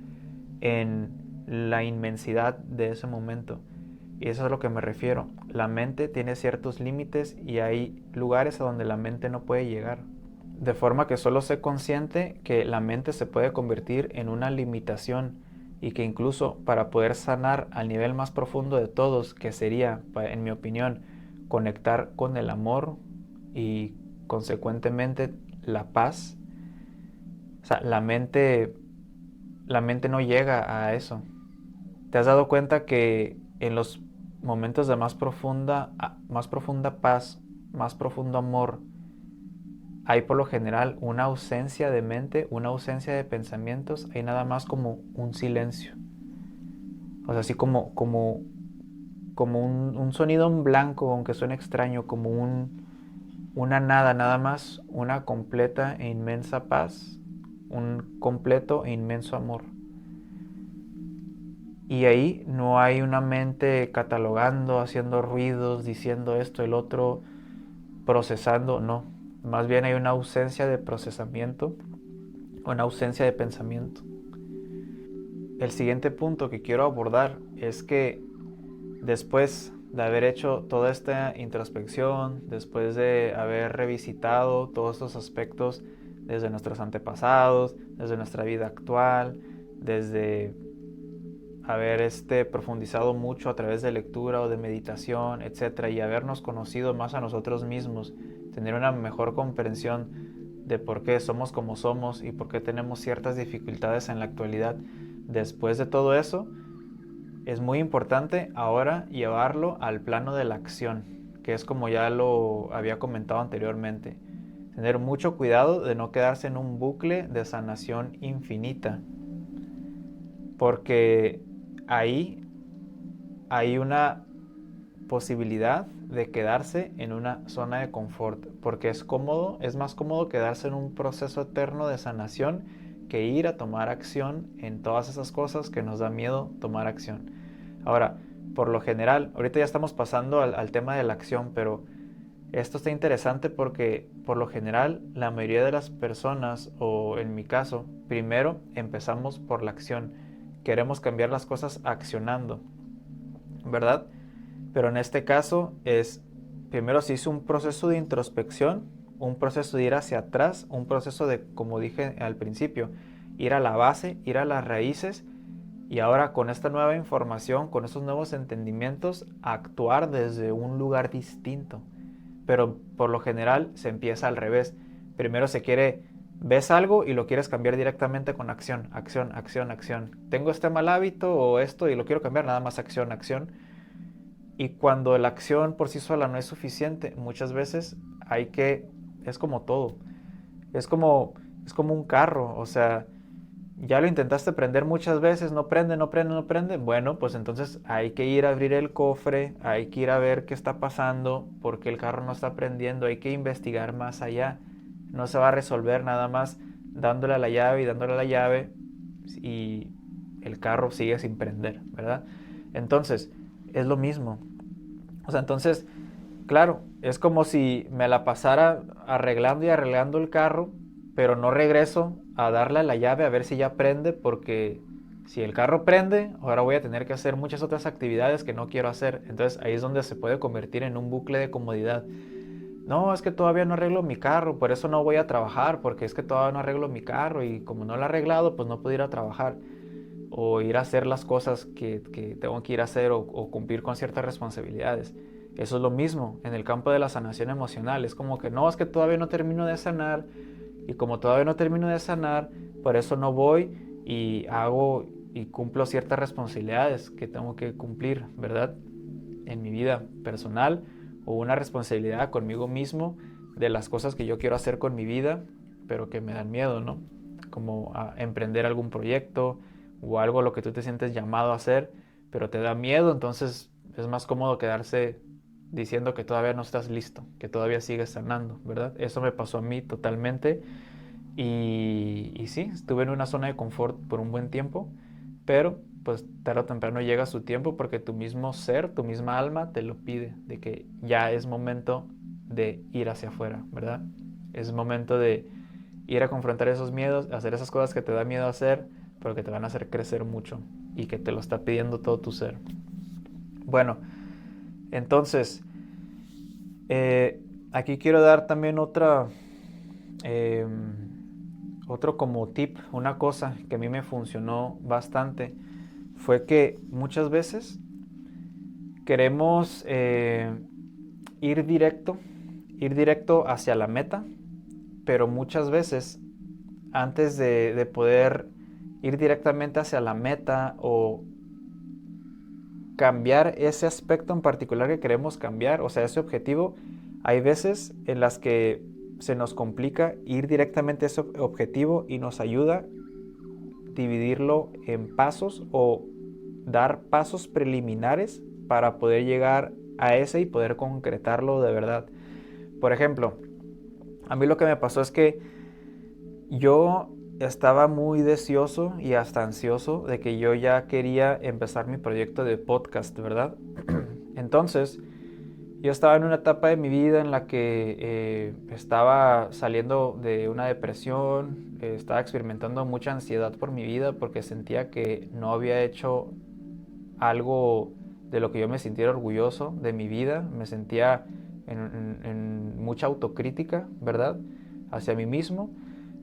en la inmensidad de ese momento. Y eso es a lo que me refiero. La mente tiene ciertos límites y hay lugares a donde la mente no puede llegar. De forma que solo sé consciente que la mente se puede convertir en una limitación y que incluso para poder sanar al nivel más profundo de todos, que sería, en mi opinión, conectar con el amor y consecuentemente la paz, o sea, la mente no llega a eso. ¿Te has dado cuenta que en los momentos de más profunda paz, más profundo amor, hay por lo general una ausencia de mente, una ausencia de pensamientos, hay nada más como un silencio? O sea, así como un sonido en blanco, aunque suene extraño, como una nada, nada más, una completa e inmensa paz, un completo e inmenso amor. Y ahí no hay una mente catalogando, haciendo ruidos, diciendo esto, el otro, procesando, no. Más bien hay una ausencia de procesamiento, una ausencia de pensamiento. El siguiente punto que quiero abordar es que después de haber hecho toda esta introspección, después de haber revisitado todos estos aspectos desde nuestros antepasados, desde nuestra vida actual, desde haber profundizado mucho a través de lectura o de meditación, etcétera, y habernos conocido más a nosotros mismos, tener una mejor comprensión de por qué somos como somos y por qué tenemos ciertas dificultades en la actualidad. Después de todo eso, es muy importante ahora llevarlo al plano de la acción, que es como ya lo había comentado anteriormente. Tener mucho cuidado de no quedarse en un bucle de sanación infinita, porque ahí hay una posibilidad de quedarse en una zona de confort, porque es cómodo, es más cómodo quedarse en un proceso eterno de sanación que ir a tomar acción en todas esas cosas que nos da miedo tomar acción. Ahora, por lo general, ahorita ya estamos pasando al tema de la acción, pero esto está interesante porque por lo general la mayoría de las personas, o en mi caso, primero empezamos por la acción. Queremos cambiar las cosas accionando, ¿verdad? Pero en este caso primero se hizo un proceso de introspección, un proceso de ir hacia atrás, un proceso de, como dije al principio, ir a la base, ir a las raíces, y ahora con esta nueva información, con estos nuevos entendimientos, actuar desde un lugar distinto. Pero por lo general se empieza al revés. Primero ves algo y lo quieres cambiar directamente con acción, acción, acción, acción. Tengo este mal hábito o esto y lo quiero cambiar, nada más acción, acción. Y cuando la acción por sí sola no es suficiente, muchas veces es como todo, es como, es como un carro, o sea, ya lo intentaste prender muchas veces, no prende, no prende, no prende, bueno, pues entonces hay que ir a abrir el cofre, hay que ir a ver qué está pasando, por qué el carro no está prendiendo, hay que investigar más allá, no se va a resolver nada más dándole a la llave y dándole a la llave y el carro sigue sin prender, ¿verdad? Entonces, es lo mismo. O sea, entonces, claro, es como si me la pasara arreglando y arreglando el carro, pero no regreso a darle a la llave a ver si ya prende, porque si el carro prende, ahora voy a tener que hacer muchas otras actividades que no quiero hacer. Entonces ahí es donde se puede convertir en un bucle de comodidad. No, es que todavía no arreglo mi carro, por eso no voy a trabajar, porque es que todavía no arreglo mi carro y como no lo he arreglado, pues no puedo ir a trabajar o ir a hacer las cosas que tengo que ir a hacer o cumplir con ciertas responsabilidades. Eso es lo mismo en el campo de la sanación emocional. Es como que no, es que todavía no termino de sanar y como todavía no termino de sanar, por eso no voy y hago y cumplo ciertas responsabilidades que tengo que cumplir, ¿verdad? En mi vida personal o una responsabilidad conmigo mismo de las cosas que yo quiero hacer con mi vida, pero que me dan miedo, ¿no? Como a emprender algún proyecto o algo a lo que tú te sientes llamado a hacer, pero te da miedo, entonces es más cómodo quedarse diciendo que todavía no estás listo, que todavía sigues sanando, ¿verdad? Eso me pasó a mí totalmente y sí, estuve en una zona de confort por un buen tiempo, pero pues tarde o temprano llega su tiempo porque tu mismo ser, tu misma alma te lo pide, de que ya es momento de ir hacia afuera, ¿verdad? Es momento de ir a confrontar esos miedos, hacer esas cosas que te da miedo hacer, pero que te van a hacer crecer mucho y que te lo está pidiendo todo tu ser. Bueno, entonces, aquí quiero dar también otro como tip, una cosa que a mí me funcionó bastante, fue que muchas veces queremos ir directo hacia la meta, pero muchas veces antes de poder ir directamente hacia la meta o cambiar ese aspecto en particular que queremos cambiar, o sea, ese objetivo, hay veces en las que se nos complica ir directamente a ese objetivo y nos ayuda dividirlo en pasos o dar pasos preliminares para poder llegar a ese y poder concretarlo de verdad. Por ejemplo, a mí lo que me pasó es que yo estaba muy deseoso y hasta ansioso de que yo ya quería empezar mi proyecto de podcast, ¿verdad? Entonces, yo estaba en una etapa de mi vida en la que estaba saliendo de una depresión, estaba experimentando mucha ansiedad por mi vida porque sentía que no había hecho algo de lo que yo me sintiera orgulloso de mi vida. Me sentía en mucha autocrítica, ¿verdad? Hacia mí mismo.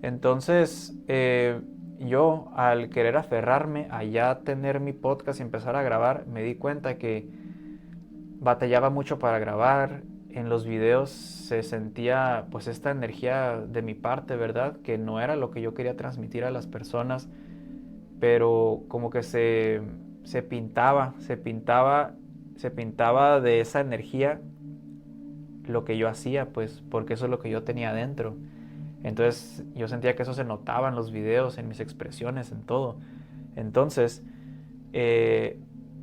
Entonces, yo al querer aferrarme a ya tener mi podcast y empezar a grabar, me di cuenta que batallaba mucho para grabar. En los videos se sentía pues esta energía de mi parte, ¿verdad? Que no era lo que yo quería transmitir a las personas, pero como que se pintaba de esa energía lo que yo hacía, pues porque eso es lo que yo tenía dentro. Entonces yo sentía que eso se notaba en los videos, en mis expresiones, en todo. Entonces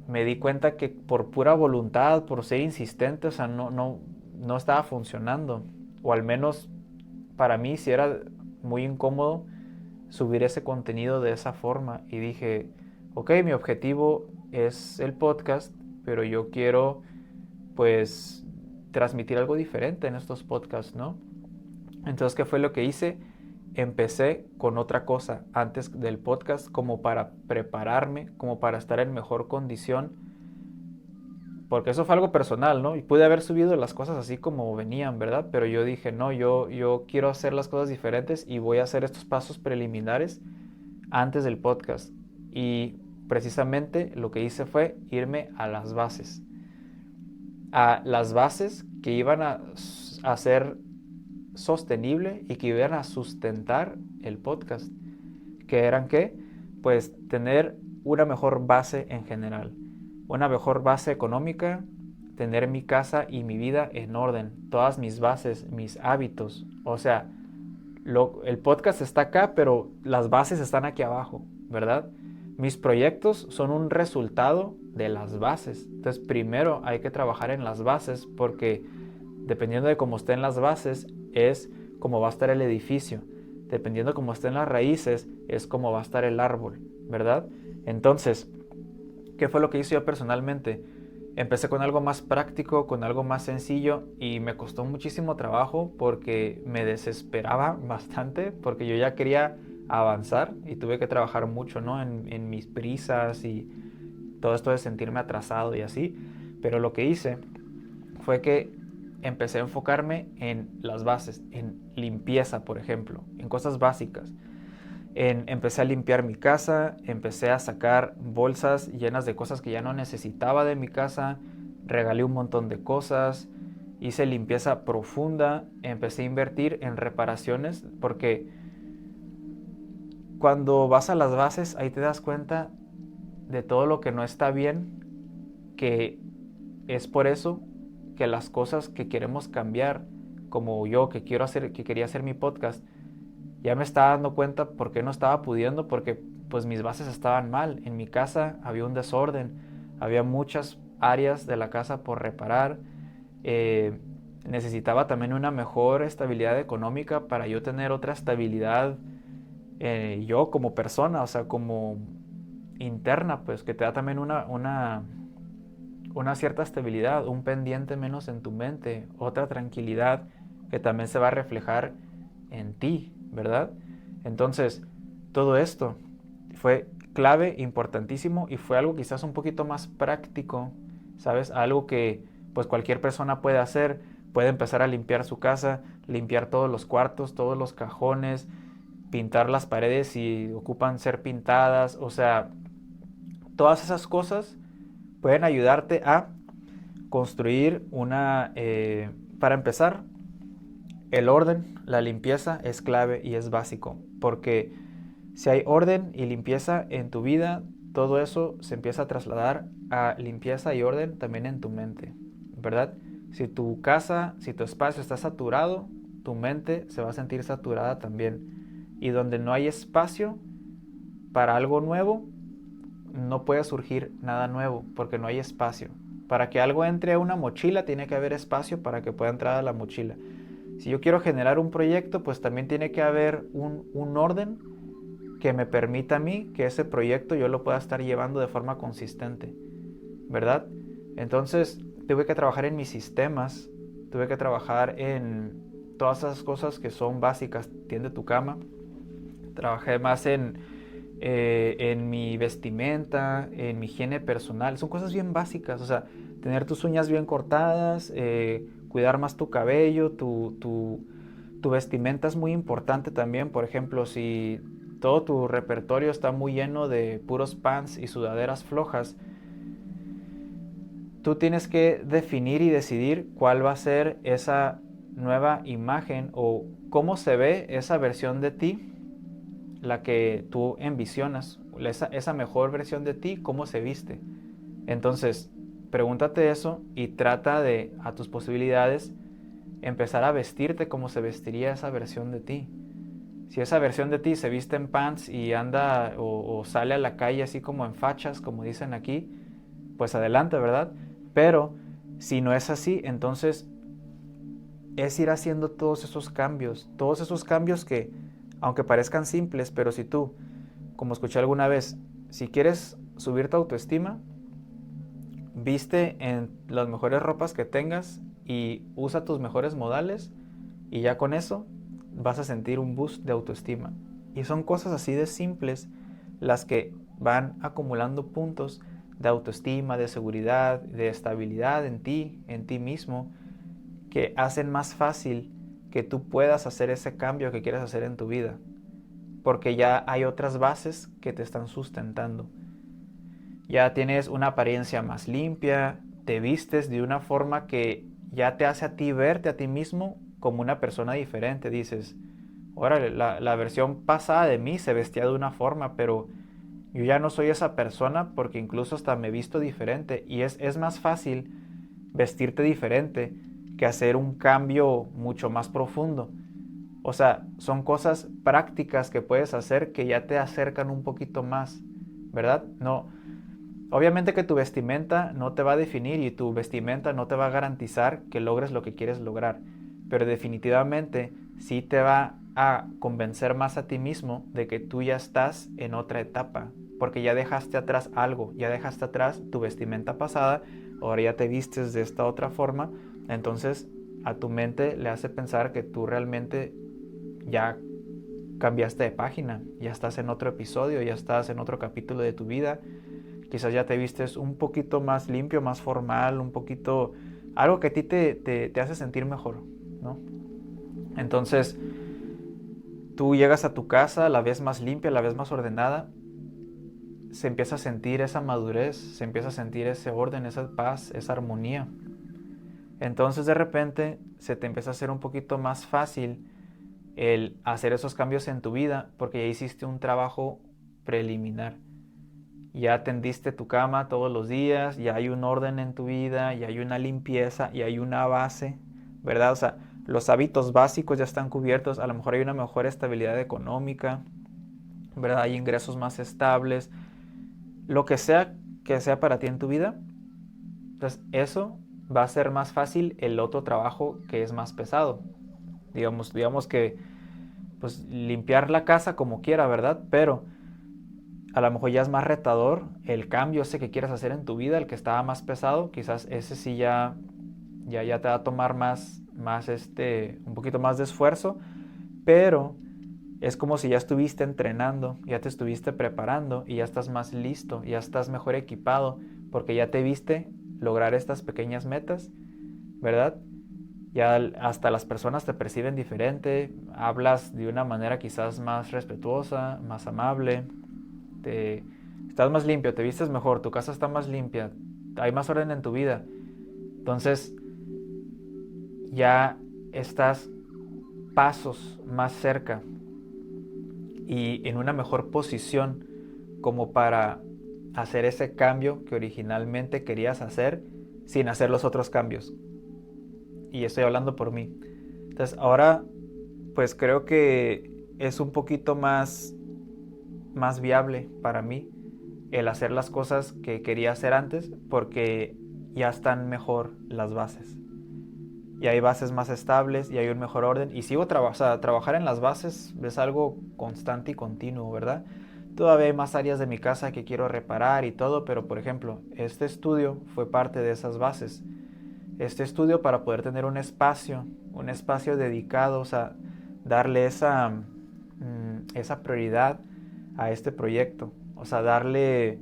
me di cuenta que por pura voluntad, por ser insistente, o sea, no estaba funcionando. O al menos para mí sí era muy incómodo subir ese contenido de esa forma. Y dije, ok, mi objetivo es el podcast, pero yo quiero pues transmitir algo diferente en estos podcasts, ¿no? Entonces, ¿qué fue lo que hice? Empecé con otra cosa antes del podcast como para prepararme, como para estar en mejor condición, porque eso fue algo personal, ¿no? Y pude haber subido las cosas así como venían, ¿verdad? Pero yo dije, no, yo quiero hacer las cosas diferentes y voy a hacer estos pasos preliminares antes del podcast. Y precisamente lo que hice fue irme a las bases. A las bases que iban a hacer sostenible y que iban a sustentar el podcast. ¿Que eran qué? Pues tener una mejor base en general, una mejor base económica, tener mi casa y mi vida en orden, todas mis bases, mis hábitos. O sea, el podcast está acá, pero las bases están aquí abajo, ¿verdad? Mis proyectos son un resultado de las bases. Entonces, primero hay que trabajar en las bases porque dependiendo de cómo estén las bases, es cómo va a estar el edificio. Dependiendo de cómo estén las raíces, es cómo va a estar el árbol, ¿verdad? Entonces, ¿qué fue lo que hice yo personalmente? Empecé con algo más práctico, con algo más sencillo y me costó muchísimo trabajo porque me desesperaba bastante porque yo ya quería avanzar y tuve que trabajar mucho, ¿no? En mis prisas y todo esto de sentirme atrasado y así. Pero lo que hice fue que empecé a enfocarme en las bases, en limpieza, por ejemplo, en cosas básicas. Empecé a limpiar mi casa, empecé a sacar bolsas llenas de cosas que ya no necesitaba de mi casa, regalé un montón de cosas, hice limpieza profunda, empecé a invertir en reparaciones, porque cuando vas a las bases ahí te das cuenta de todo lo que no está bien, que es por eso que las cosas que queremos cambiar, como yo que quería hacer mi podcast, ya me estaba dando cuenta por qué no estaba pudiendo, porque pues mis bases estaban mal. En mi casa había un desorden, había muchas áreas de la casa por reparar. Necesitaba también una mejor estabilidad económica para yo tener otra estabilidad yo como persona, o sea, como interna, pues que te da también una cierta estabilidad, un pendiente menos en tu mente, otra tranquilidad que también se va a reflejar en ti, ¿verdad? Entonces, todo esto fue clave, importantísimo y fue algo quizás un poquito más práctico, ¿sabes? Algo que pues cualquier persona puede hacer, puede empezar a limpiar su casa, limpiar todos los cuartos, todos los cajones, pintar las paredes si ocupan ser pintadas, o sea, todas esas cosas pueden ayudarte a construir para empezar, el orden, la limpieza es clave y es básico, porque si hay orden y limpieza en tu vida, todo eso se empieza a trasladar a limpieza y orden también en tu mente, ¿verdad? Si tu casa, si tu espacio está saturado, tu mente se va a sentir saturada también. Y donde no hay espacio para algo nuevo, no puede surgir nada nuevo porque no hay espacio. Para que algo entre a una mochila tiene que haber espacio para que pueda entrar a la mochila. Si yo quiero generar un proyecto, pues también tiene que haber un orden que me permita a mí que ese proyecto yo lo pueda estar llevando de forma consistente, ¿verdad? Entonces, tuve que trabajar en mis sistemas, tuve que trabajar en todas esas cosas que son básicas. Tiende tu cama. Trabajé más en mi vestimenta, en mi higiene personal. Son cosas bien básicas, o sea, tener tus uñas bien cortadas, cuidar más tu cabello, tu vestimenta es muy importante también. Por ejemplo, si todo tu repertorio está muy lleno de puros pants y sudaderas flojas, tú tienes que definir y decidir cuál va a ser esa nueva imagen o cómo se ve esa versión de ti, la que tú envisionas, esa mejor versión de ti, cómo se viste. Entonces, pregúntate eso y trata de, a tus posibilidades, empezar a vestirte como se vestiría esa versión de ti. Si esa versión de ti se viste en pants y anda o sale a la calle así como en fachas, como dicen aquí, pues adelante, ¿verdad? Pero si no es así, entonces es ir haciendo todos esos cambios que, aunque parezcan simples, pero si tú, como escuché alguna vez, si quieres subir tu autoestima, viste en las mejores ropas que tengas y usa tus mejores modales y ya con eso vas a sentir un boost de autoestima. Y son cosas así de simples las que van acumulando puntos de autoestima, de seguridad, de estabilidad en ti mismo, que hacen más fácil que tú puedas hacer ese cambio que quieres hacer en tu vida, porque ya hay otras bases que te están sustentando. Ya tienes una apariencia más limpia, te vistes de una forma que ya te hace a ti verte a ti mismo como una persona diferente. Dices, órale, la versión pasada de mí se vestía de una forma, pero yo ya no soy esa persona porque incluso hasta me visto diferente. Y es más fácil vestirte diferente que hacer un cambio mucho más profundo. O sea, son cosas prácticas que puedes hacer que ya te acercan un poquito más, ¿verdad? No, obviamente que tu vestimenta no te va a definir y tu vestimenta no te va a garantizar que logres lo que quieres lograr, pero definitivamente sí te va a convencer más a ti mismo de que tú ya estás en otra etapa, porque ya dejaste atrás algo, ya dejaste atrás tu vestimenta pasada, ahora ya te vistes de esta otra forma, entonces a tu mente le hace pensar que tú realmente ya cambiaste de página, ya estás en otro episodio, ya estás en otro capítulo de tu vida. Quizás ya te vistes un poquito más limpio, más formal, un poquito, algo que a ti te hace sentir mejor, ¿no? Entonces, tú llegas a tu casa, la ves más limpia, la ves más ordenada, se empieza a sentir esa madurez, se empieza a sentir ese orden, esa paz, esa armonía. Entonces, de repente, se te empieza a hacer un poquito más fácil el hacer esos cambios en tu vida porque ya hiciste un trabajo preliminar. Ya tendiste tu cama todos los días, ya hay un orden en tu vida, ya hay una limpieza, y hay una base, ¿verdad? O sea, los hábitos básicos ya están cubiertos, a lo mejor hay una mejor estabilidad económica, ¿verdad? Hay ingresos más estables, lo que sea para ti en tu vida. Entonces, eso va a ser más fácil el otro trabajo que es más pesado. Digamos que, pues, limpiar la casa como quiera, ¿verdad? Pero a lo mejor ya es más retador el cambio ese que quieres hacer en tu vida, el que estaba más pesado, quizás ese sí ya te va a tomar un poquito más de esfuerzo, pero es como si ya estuviste entrenando, ya te estuviste preparando y ya estás más listo, ya estás mejor equipado, porque ya te viste lograr estas pequeñas metas, ¿verdad? Ya hasta las personas te perciben diferente, hablas de una manera quizás más respetuosa, más amable, estás más limpio, te vistes mejor, tu casa está más limpia, hay más orden en tu vida. Entonces ya estás pasos más cerca y en una mejor posición como para hacer ese cambio que originalmente querías hacer sin hacer los otros cambios. Y estoy hablando por mí. Entonces ahora pues creo que es un poquito más viable para mí el hacer las cosas que quería hacer antes porque ya están mejor las bases. Y hay bases más estables y hay un mejor orden. Y o sea, trabajar en las bases es algo constante y continuo, ¿verdad? Todavía hay más áreas de mi casa que quiero reparar y todo, pero por ejemplo, este estudio fue parte de esas bases. este estudio para poder tener un espacio dedicado, o sea, darle esa prioridad a este proyecto, o sea, darle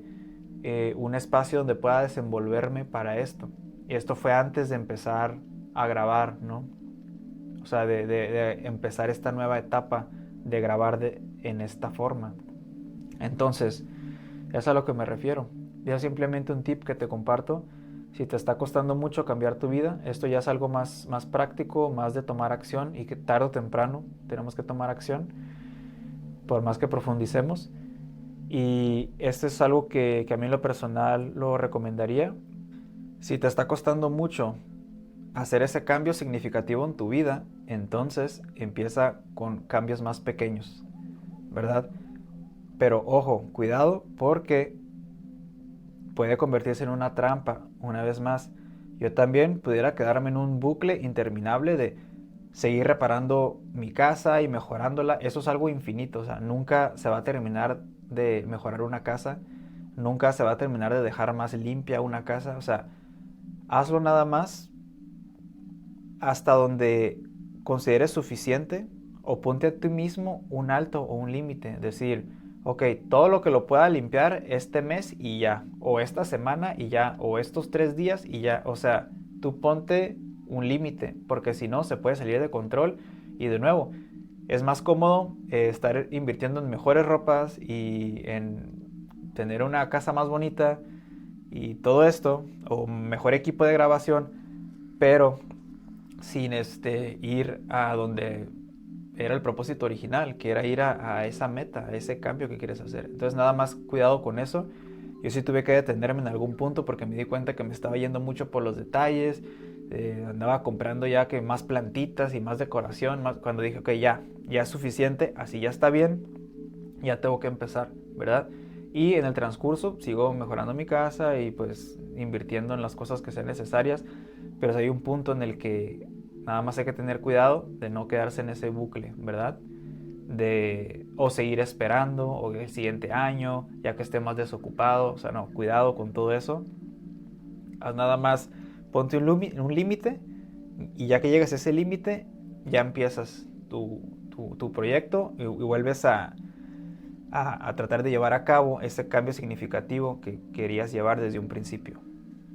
un espacio donde pueda desenvolverme para esto. Y esto fue antes de empezar a grabar, ¿no? O sea, de empezar esta nueva etapa de grabar en esta forma. Entonces, es a lo que me refiero. Ya simplemente un tip que te comparto. Si te está costando mucho cambiar tu vida, esto ya es algo más práctico, más de tomar acción, y que tarde o temprano tenemos que tomar acción, por más que profundicemos. Y esto es algo que a mí en lo personal lo recomendaría. Si te está costando mucho hacer ese cambio significativo en tu vida, entonces empieza con cambios más pequeños, ¿verdad? Pero ojo, cuidado, porque puede convertirse en una trampa. Una vez más, yo también pudiera quedarme en un bucle interminable de seguir reparando mi casa y mejorándola. Eso es algo infinito, o sea, nunca se va a terminar de mejorar una casa, nunca se va a terminar de dejar más limpia una casa. O sea, hazlo nada más hasta donde consideres suficiente, o ponte a ti mismo un alto o un límite. Decir, ok, todo lo que lo pueda limpiar este mes y ya, o esta semana y ya, o estos 3 días y ya. O sea, tú ponte un límite, porque si no se puede salir de control. Y de nuevo, es más cómodo estar invirtiendo en mejores ropas y en tener una casa más bonita y todo esto, o mejor equipo de grabación, pero sin ir a donde era el propósito original, que era ir a esa meta, a ese cambio que quieres hacer. Entonces nada más cuidado con eso. Yo sí tuve que detenerme en algún punto porque me di cuenta que me estaba yendo mucho por los detalles. Andaba comprando ya que más plantitas y más decoración, cuando dije, ok, ya es suficiente, así ya está bien, ya tengo que empezar, ¿verdad? Y en el transcurso sigo mejorando mi casa y pues invirtiendo en las cosas que sean necesarias, pero hay un punto en el que nada más hay que tener cuidado de no quedarse en ese bucle, ¿verdad? O seguir esperando, o el siguiente año, ya que esté más desocupado. O sea, no, cuidado con todo eso. Haz nada más, ponte un límite, y ya que llegas a ese límite, ya empiezas tu proyecto y vuelves a tratar de llevar a cabo ese cambio significativo que querías llevar desde un principio.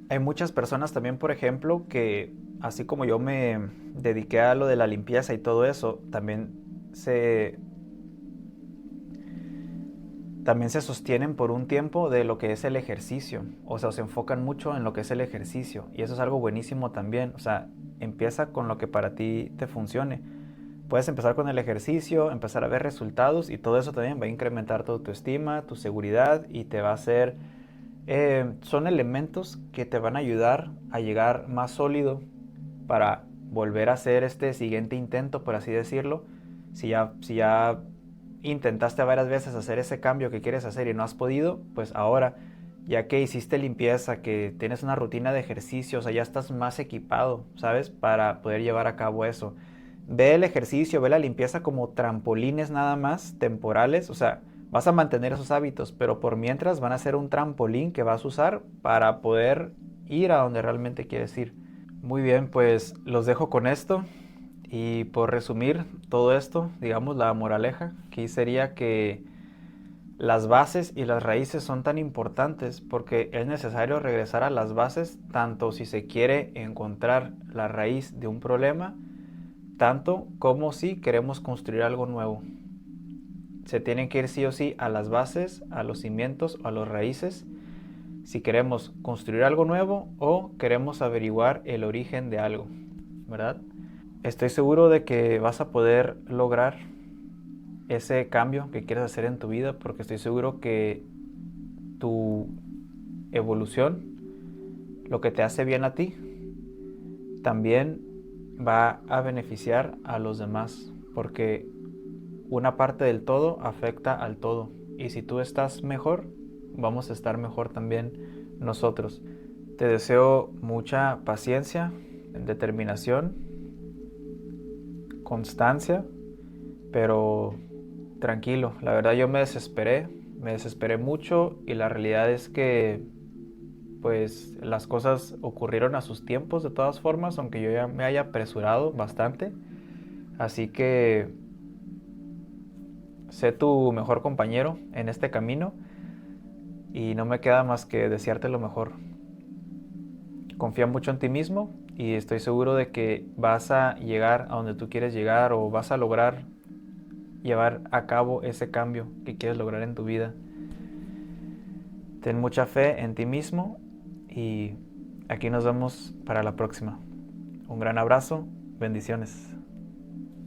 Hay muchas personas también, por ejemplo, que así como yo me dediqué a lo de la limpieza y todo eso, también se sostienen por un tiempo de lo que es el ejercicio. O sea, se enfocan mucho en lo que es el ejercicio. Y eso es algo buenísimo también. O sea, empieza con lo que para ti te funcione. Puedes empezar con el ejercicio, empezar a ver resultados, y todo eso también va a incrementar tu autoestima, tu seguridad, y te va a hacer... son elementos que te van a ayudar a llegar más sólido para volver a hacer este siguiente intento, por así decirlo. Si ya intentaste varias veces hacer ese cambio que quieres hacer y no has podido, pues ahora, ya que hiciste limpieza, que tienes una rutina de ejercicio, o sea, ya estás más equipado, ¿sabes? Para poder llevar a cabo eso. Ve el ejercicio, ve la limpieza como trampolines nada más, temporales. O sea, vas a mantener esos hábitos, pero por mientras van a ser un trampolín que vas a usar para poder ir a donde realmente quieres ir. Muy bien, pues los dejo con esto. Y por resumir todo esto, digamos, la moraleja aquí sería que las bases y las raíces son tan importantes porque es necesario regresar a las bases, tanto si se quiere encontrar la raíz de un problema, tanto como si queremos construir algo nuevo. Se tienen que ir sí o sí a las bases, a los cimientos o a las raíces, si queremos construir algo nuevo o queremos averiguar el origen de algo, ¿verdad? Estoy seguro de que vas a poder lograr ese cambio que quieres hacer en tu vida, porque estoy seguro que tu evolución, lo que te hace bien a ti, también va a beneficiar a los demás, porque una parte del todo afecta al todo, y si tú estás mejor, vamos a estar mejor también nosotros. Te deseo mucha paciencia, determinación, constancia, pero tranquilo. La verdad yo me desesperé mucho, y la realidad es que pues las cosas ocurrieron a sus tiempos de todas formas, aunque yo ya me haya apresurado bastante. Así que sé tu mejor compañero en este camino y no me queda más que desearte lo mejor. Confía mucho en ti mismo y estoy seguro de que vas a llegar a donde tú quieres llegar o vas a lograr llevar a cabo ese cambio que quieres lograr en tu vida. Ten mucha fe en ti mismo y aquí nos vemos para la próxima. Un gran abrazo, bendiciones.